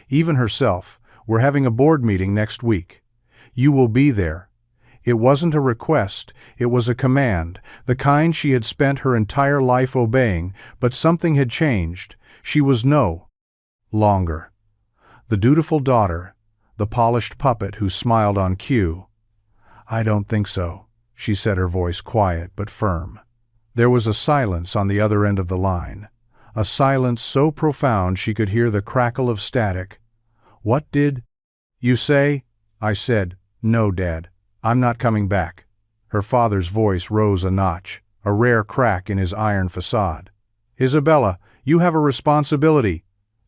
Even herself. "We're having a board meeting next week. You will be there." It wasn't a request, it was a command, the kind she had spent her entire life obeying, but something had changed. She was no longer the dutiful daughter, the polished puppet who smiled on cue. "I don't think so," she said, her voice quiet but firm. There was a silence on the other end of the line, a silence so profound she could hear the crackle of static. "What did you say?" I said, "No, Dad. I'm not coming back." Her father's voice rose a notch, a rare crack in his iron facade. "Isabella, you have a responsibility,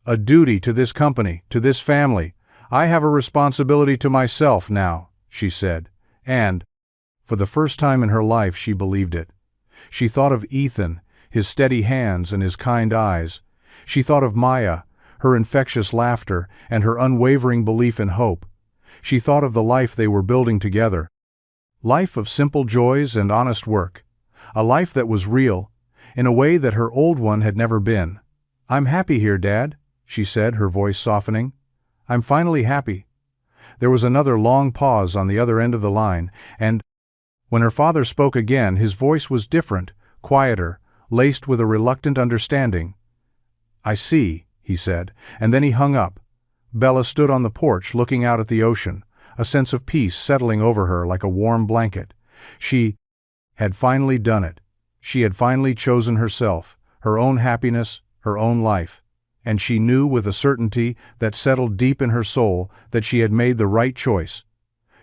a duty to this company, to this family. I have a responsibility to myself now," she said, and, for the first time in her life, she believed it. She thought of Ethan, his steady hands and his kind eyes. She thought of Maya, her infectious laughter and her unwavering belief in hope. She thought of the life they were building together. Life of simple joys and honest work. A life that was real, in a way that her old one had never been. "I'm happy here, Dad," she said, her voice softening. "I'm finally happy." There was another long pause on the other end of the line, and when her father spoke again, his voice was different, quieter, laced with a reluctant understanding. "I see," he said, and then he hung up. Bella stood on the porch looking out at the ocean, a sense of peace settling over her like a warm blanket. She had finally done it. She had finally chosen herself, her own happiness, her own life. And she knew with a certainty that settled deep in her soul that she had made the right choice.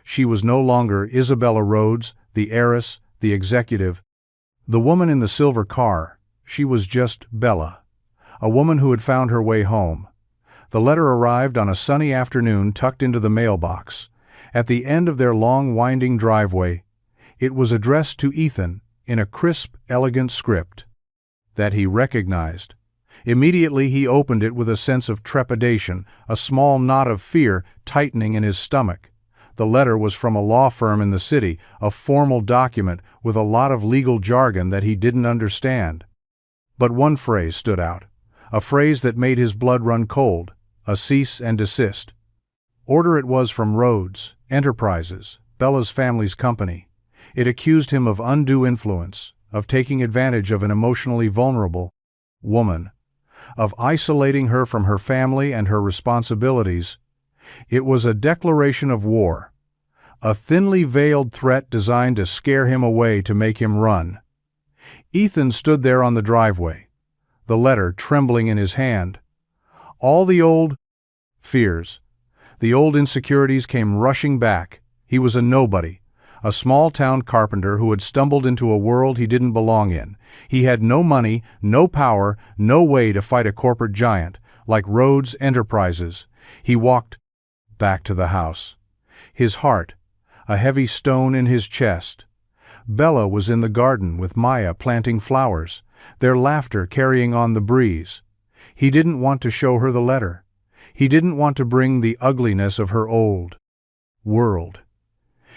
She was no longer Isabella Rhodes, the heiress, the executive, the woman in the silver car. She was just Bella, a woman who had found her way home. The letter arrived on a sunny afternoon tucked into the mailbox. At the end of their long winding driveway, it was addressed to Ethan in a crisp, elegant script that he recognized. Immediately he opened it with a sense of trepidation, a small knot of fear tightening in his stomach. The letter was from a law firm in the city, a formal document with a lot of legal jargon that he didn't understand. But one phrase stood out, a phrase that made his blood run cold. A cease and desist. Order it was from Rhodes Enterprises, Bella's family's company. It accused him of undue influence, of taking advantage of an emotionally vulnerable woman, of isolating her from her family and her responsibilities. It was a declaration of war, a thinly veiled threat designed to scare him away, to make him run. Ethan stood there on the driveway, the letter trembling in his hand. All the old fears, the old insecurities came rushing back. He was a nobody, a small-town carpenter who had stumbled into a world he didn't belong in. He had no money, no power, no way to fight a corporate giant like Rhodes Enterprises. He walked back to the house, his heart a heavy stone in his chest. Bella was in the garden with Maya planting flowers, their laughter carrying on the breeze. He didn't want to show her the letter. He didn't want to bring the ugliness of her old world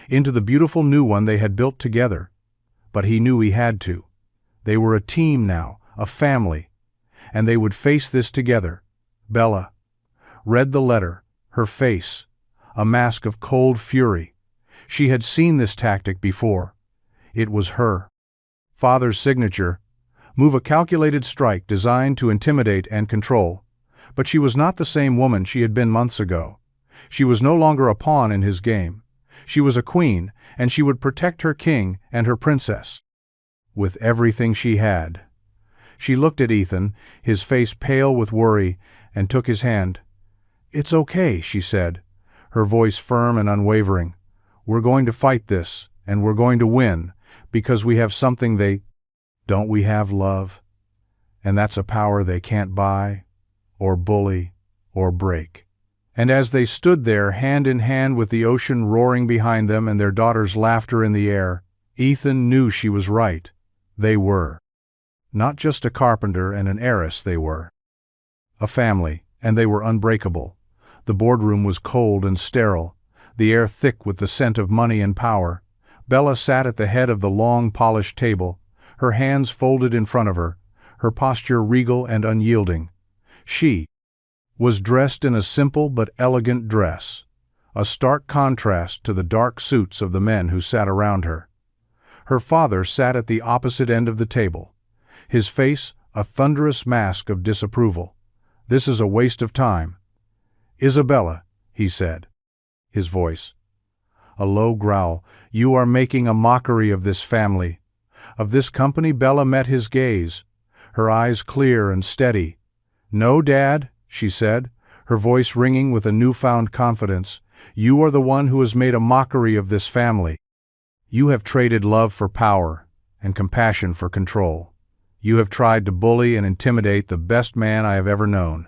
into the beautiful new one they had built together. But he knew he had to. They were a team now, a family, and they would face this together. Bella read the letter, her face a mask of cold fury. She had seen this tactic before. It was her father's signature, move a calculated strike designed to intimidate and control. But she was not the same woman she had been months ago. She was no longer a pawn in his game. She was a queen, and she would protect her king and her princess with everything she had. She looked at Ethan, his face pale with worry, and took his hand. "It's okay," she said, her voice firm and unwavering. "We're going to fight this, and we're going to win, because we have something they don't. We have love, and that's a power they can't buy, or bully, or break." And as they stood there, hand in hand with the ocean roaring behind them and their daughter's laughter in the air, Ethan knew she was right. They were not just a carpenter and an heiress, they were a family, and they were unbreakable. The boardroom was cold and sterile, the air thick with the scent of money and power. Bella sat at the head of the long, polished table, her hands folded in front of her, her posture regal and unyielding. She was dressed in a simple but elegant dress, a stark contrast to the dark suits of the men who sat around her. Her father sat at the opposite end of the table, his face a thunderous mask of disapproval. "This is a waste of time." "Isabella," he said, his voice a low growl, "you are making a mockery of this family, of this company." Bella met his gaze, her eyes clear and steady. "No, Dad," she said, her voice ringing with a newfound confidence, "you are the one who has made a mockery of this family. You have traded love for power and compassion for control. You have tried to bully and intimidate the best man I have ever known,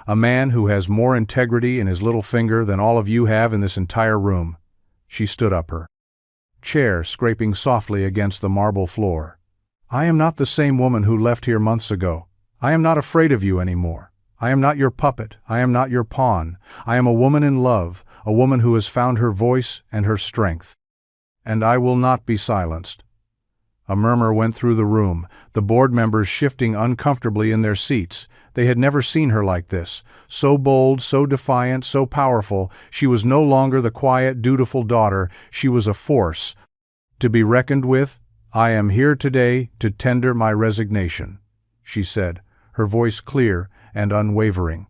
a man who has more integrity in his little finger than all of you have in this entire room." She stood up, her chair scraping softly against the marble floor. "I am not the same woman who left here months ago. I am not afraid of you anymore. I am not your puppet. I am not your pawn. I am a woman in love, a woman who has found her voice and her strength. And I will not be silenced." A murmur went through the room, the board members shifting uncomfortably in their seats. They had never seen her like this, so bold, so defiant, so powerful. She was no longer the quiet, dutiful daughter. She was a force to be reckoned with. "I am here today to tender my resignation," she said, her voice clear and unwavering.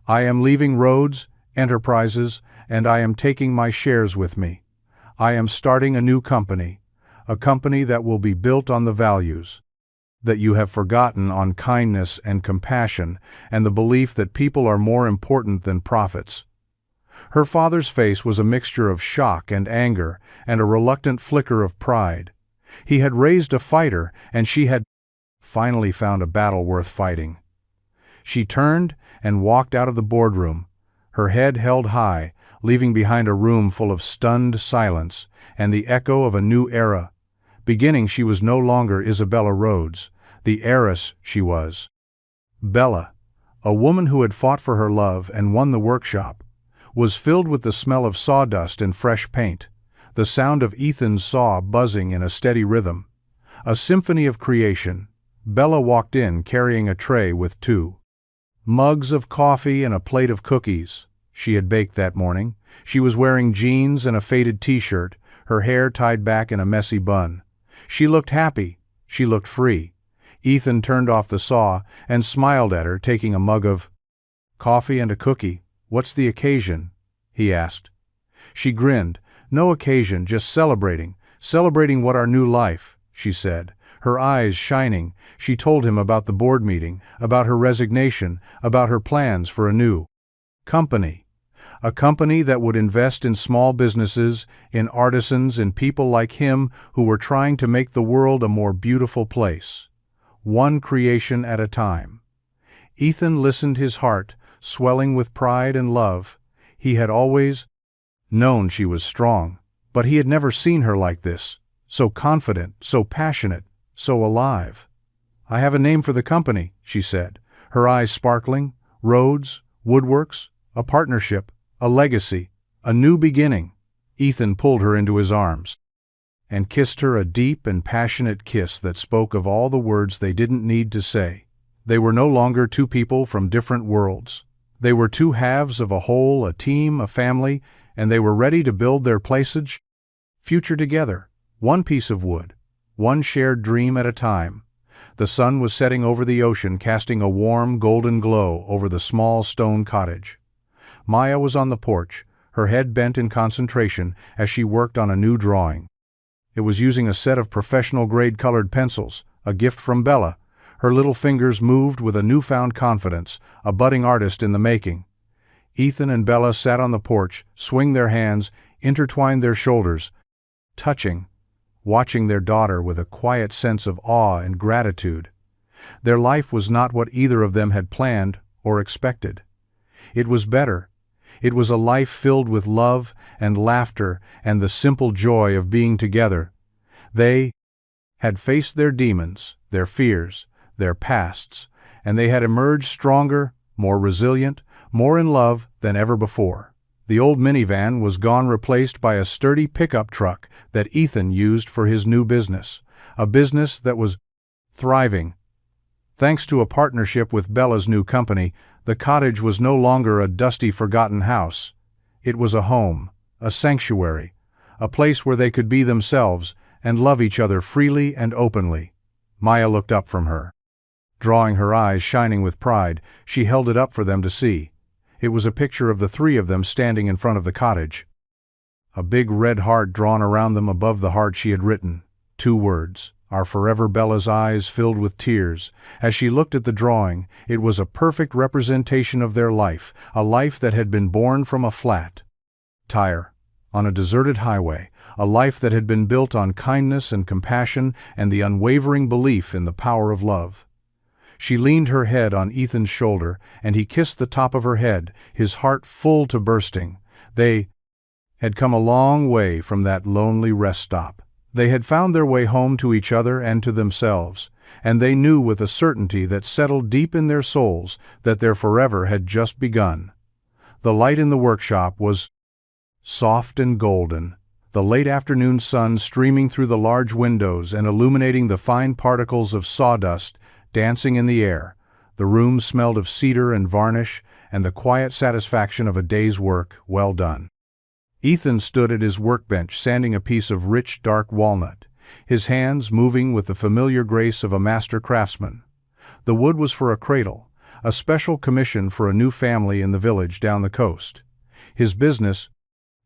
"I am leaving Rhodes Enterprises, and I am taking my shares with me. I am starting a new company, a company that will be built on the values that you have forgotten, on kindness and compassion, and the belief that people are more important than profits." Her father's face was a mixture of shock and anger, and a reluctant flicker of pride. He had raised a fighter, and she had finally found a battle worth fighting. She turned and walked out of the boardroom, her head held high, leaving behind a room full of stunned silence and the echo of a new era. Beginning, she was no longer Isabella Rhodes, the heiress she was Bella, a woman who had fought for her love and won the workshop, was filled with the smell of sawdust and fresh paint, the sound of Ethan's saw buzzing in a steady rhythm. A symphony of creation. Bella walked in carrying a tray with 2 mugs of coffee and a plate of cookies she had baked that morning. She was wearing jeans and a faded t-shirt, her hair tied back in a messy bun. She looked happy. She looked free. Ethan turned off the saw and smiled at her, taking a mug of coffee and a cookie. "What's the occasion?" he asked. She grinned. "No occasion, just celebrating what our new life," she said, her eyes shining. She told him about the board meeting, about her resignation, about her plans for a new company. A company that would invest in small businesses, in artisans, in people like him who were trying to make the world a more beautiful place, one creation at a time. Ethan listened, his heart swelling with pride and love. He had always known she was strong, but he had never seen her like this, so confident, so passionate, so alive. "I have a name for the company," she said, her eyes sparkling. "Rhodes Woodworks, a partnership, a legacy, a new beginning." Ethan pulled her into his arms and kissed her, a deep and passionate kiss that spoke of all the words they didn't need to say. They were no longer two people from different worlds. They were two halves of a whole, a team, a family, and they were ready to build their future together, one piece of wood, one shared dream at a time. The sun was setting over the ocean, casting a warm, golden glow over the small stone cottage. Maya was on the porch, her head bent in concentration as she worked on a new drawing. It was using a set of professional-grade colored pencils, a gift from Bella. Her little fingers moved with a newfound confidence, a budding artist in the making. Ethan and Bella sat on the porch, swinged their hands, intertwined their shoulders, touching, watching their daughter with a quiet sense of awe and gratitude. Their life was not what either of them had planned or expected. It was better. It was a life filled with love and laughter and the simple joy of being together. They had faced their demons, their fears, their pasts, and they had emerged stronger, more resilient, more in love than ever before. The old minivan was gone, replaced by a sturdy pickup truck that Ethan used for his new business, a business that was thriving. Thanks to a partnership with Bella's new company, the cottage was no longer a dusty, forgotten house. It was a home, a sanctuary, a place where they could be themselves and love each other freely and openly. Maya looked up from her. Drawing, her eyes shining with pride, she held it up for them to see. It was a picture of the three of them standing in front of the cottage. A big red heart drawn around them. Above the heart she had written 2 words, "Our forever." Bella's eyes filled with tears. As she looked at the drawing, it was a perfect representation of their life, a life that had been born from a flat tire on a deserted highway, a life that had been built on kindness and compassion and the unwavering belief in the power of love. She leaned her head on Ethan's shoulder, and he kissed the top of her head, his heart full to bursting. They had come a long way from that lonely rest stop. They had found their way home to each other and to themselves, and they knew with a certainty that settled deep in their souls that their forever had just begun. The light in the workshop was soft and golden, the late afternoon sun streaming through the large windows and illuminating the fine particles of sawdust dancing in the air. The room smelled of cedar and varnish and the quiet satisfaction of a day's work well done. Ethan stood at his workbench sanding a piece of rich, dark walnut, his hands moving with the familiar grace of a master craftsman. The wood was for a cradle, a special commission for a new family in the village down the coast. His business,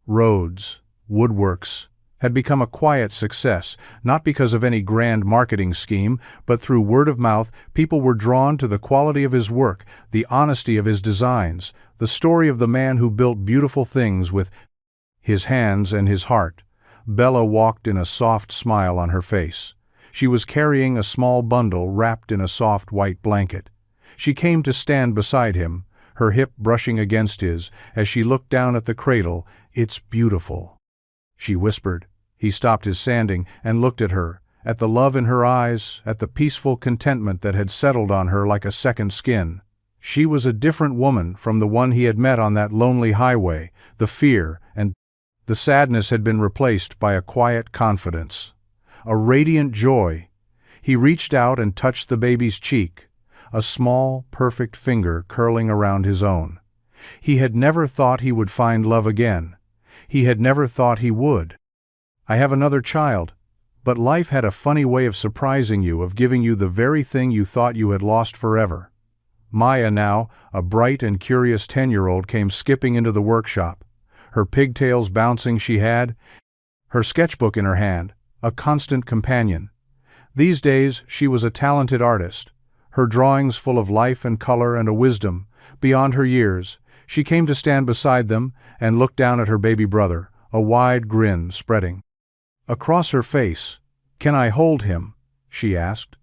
Roads Woodworks, had become a quiet success, not because of any grand marketing scheme, but through word of mouth. People were drawn to the quality of his work, the honesty of his designs, the story of the man who built beautiful things with his hands and his heart. Bella walked in a soft smile on her face. She was carrying a small bundle wrapped in a soft white blanket. She came to stand beside him, her hip brushing against his, as she looked down at the cradle. "It's beautiful," she whispered. He stopped his sanding and looked at her, at the love in her eyes, at the peaceful contentment that had settled on her like a second skin. She was a different woman from the one he had met on that lonely highway. The fear and the sadness had been replaced by a quiet confidence, a radiant joy. He reached out and touched the baby's cheek, a small, perfect finger curling around his own. He had never thought he would find love again. He had never thought he would. "I have another child, but life had a funny way of surprising you, of giving you the very thing you thought you had lost forever." Maya, now a bright and curious 10-year-old, came skipping into the workshop, her pigtails bouncing. She had her sketchbook in her hand, a constant companion. These days she was a talented artist, her drawings full of life and color and a wisdom beyond her years. She came to stand beside them and look down at her baby brother, a wide grin spreading across her face. "Can I hold him?" she asked.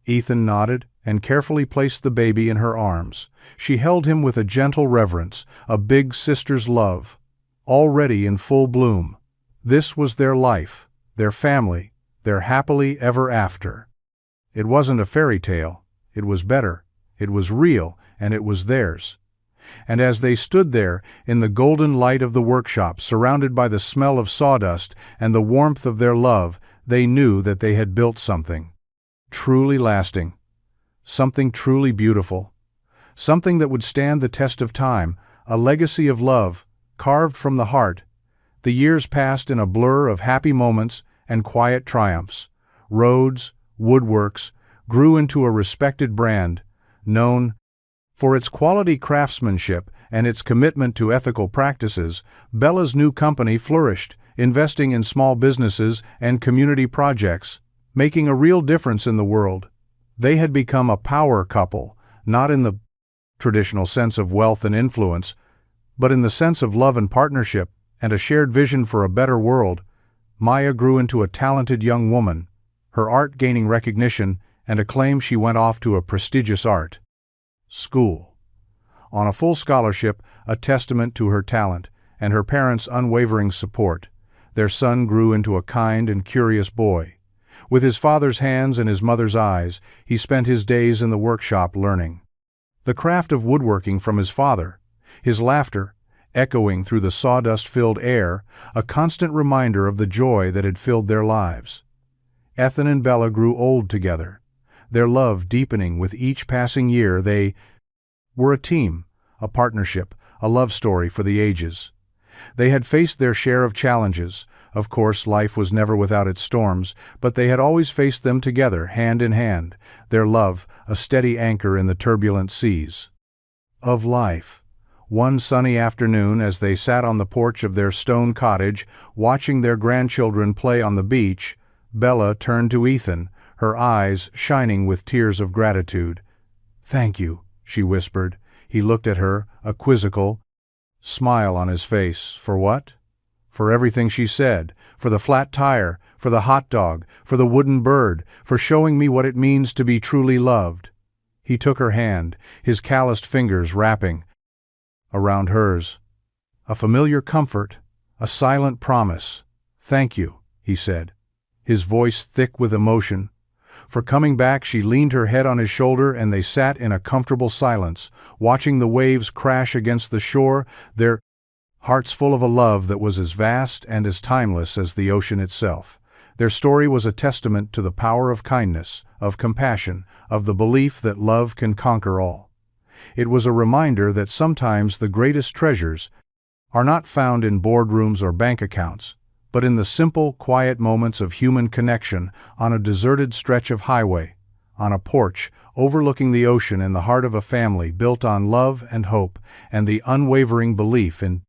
Ethan nodded and carefully placed the baby in her arms. She held him with a gentle reverence, a big sister's love, already in full bloom. This was their life, their family, their happily ever after. It wasn't a fairy tale. It was better. It was real, and it was theirs. And as they stood there in the golden light of the workshop, surrounded by the smell of sawdust and the warmth of their love, they knew that they had built something truly lasting, something truly beautiful. Something that would stand the test of time, a legacy of love, carved from the heart. The years passed in a blur of happy moments and quiet triumphs. Roads, woodworks, grew into a respected brand, known for its quality craftsmanship and its commitment to ethical practices. Bella's new company flourished, investing in small businesses and community projects, making a real difference in the world. They had become a power couple, not in the traditional sense of wealth and influence, but in the sense of love and partnership, and a shared vision for a better world. Maya grew into a talented young woman, her art gaining recognition and acclaim. She went off to a prestigious art school on a full scholarship, a testament to her talent and her parents' unwavering support. Their son grew into a kind and curious boy. With his father's hands and his mother's eyes, he spent his days in the workshop learning the craft of woodworking from his father, his laughter echoing through the sawdust-filled air, a constant reminder of the joy that had filled their lives. Ethan and Bella grew old together, their love deepening with each passing year. They were a team, a partnership, a love story for the ages. They had faced their share of challenges. Of course, life was never without its storms, but they had always faced them together, hand in hand, their love a steady anchor in the turbulent seas of life. One sunny afternoon, as they sat on the porch of their stone cottage, watching their grandchildren play on the beach, Bella turned to Ethan, her eyes shining with tears of gratitude. "Thank you," she whispered. He looked at her, a quizzical smile on his face. "For what?" "For everything," she said. "For the flat tire, for the hot dog, for the wooden bird, for showing me what it means to be truly loved." He took her hand, his calloused fingers wrapping around hers. A familiar comfort, a silent promise. "Thank you," he said, his voice thick with emotion. For coming back, she leaned her head on his shoulder and they sat in a comfortable silence, watching the waves crash against the shore, their hearts full of a love that was as vast and as timeless as the ocean itself. Their story was a testament to the power of kindness, of compassion, of the belief that love can conquer all. It was a reminder that sometimes the greatest treasures are not found in boardrooms or bank accounts, but in the simple, quiet moments of human connection, on a deserted stretch of highway, on a porch overlooking the ocean, in the heart of a family built on love and hope and the unwavering belief in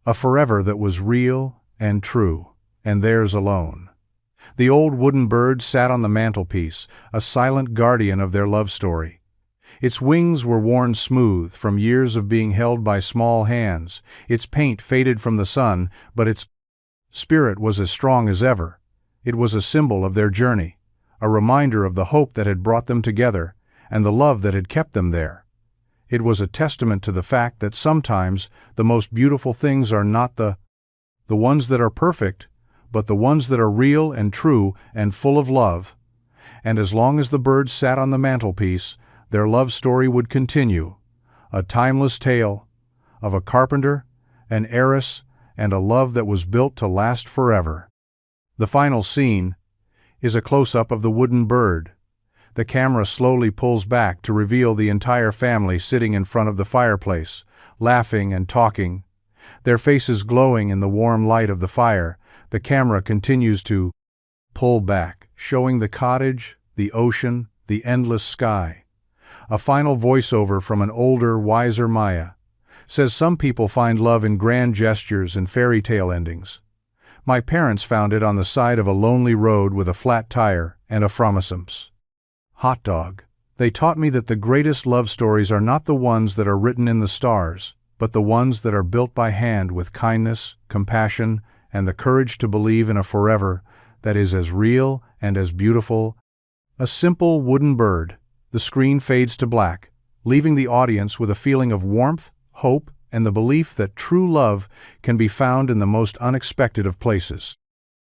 a forever that was real and true, and theirs alone. The old wooden bird sat on the mantelpiece, a silent guardian of their love story. Its wings were worn smooth from years of being held by small hands, its paint faded from the sun, but its spirit was as strong as ever. It was a symbol of their journey, a reminder of the hope that had brought them together, and the love that had kept them there. It was a testament to the fact that sometimes the most beautiful things are not the ones that are perfect, but the ones that are real and true and full of love. And as long as the birds sat on the mantelpiece, their love story would continue, a timeless tale of a carpenter, an heiress, and a love that was built to last forever. The final scene is a close-up of the wooden bird. The camera slowly pulls back to reveal the entire family sitting in front of the fireplace, laughing and talking, their faces glowing in the warm light of the fire. The camera continues to pull back, showing the cottage, the ocean, the endless sky. A final voiceover from an older, wiser Maya says, "Some people find love in grand gestures and fairy tale endings. My parents found it on the side of a lonely road with a flat tire and a fromosums hot dog. They taught me that the greatest love stories are not the ones that are written in the stars, but the ones that are built by hand with kindness, compassion, and the courage to believe in a forever that is as real and as beautiful." A simple wooden bird. The screen fades to black, leaving the audience with a feeling of warmth, hope, and the belief that true love can be found in the most unexpected of places.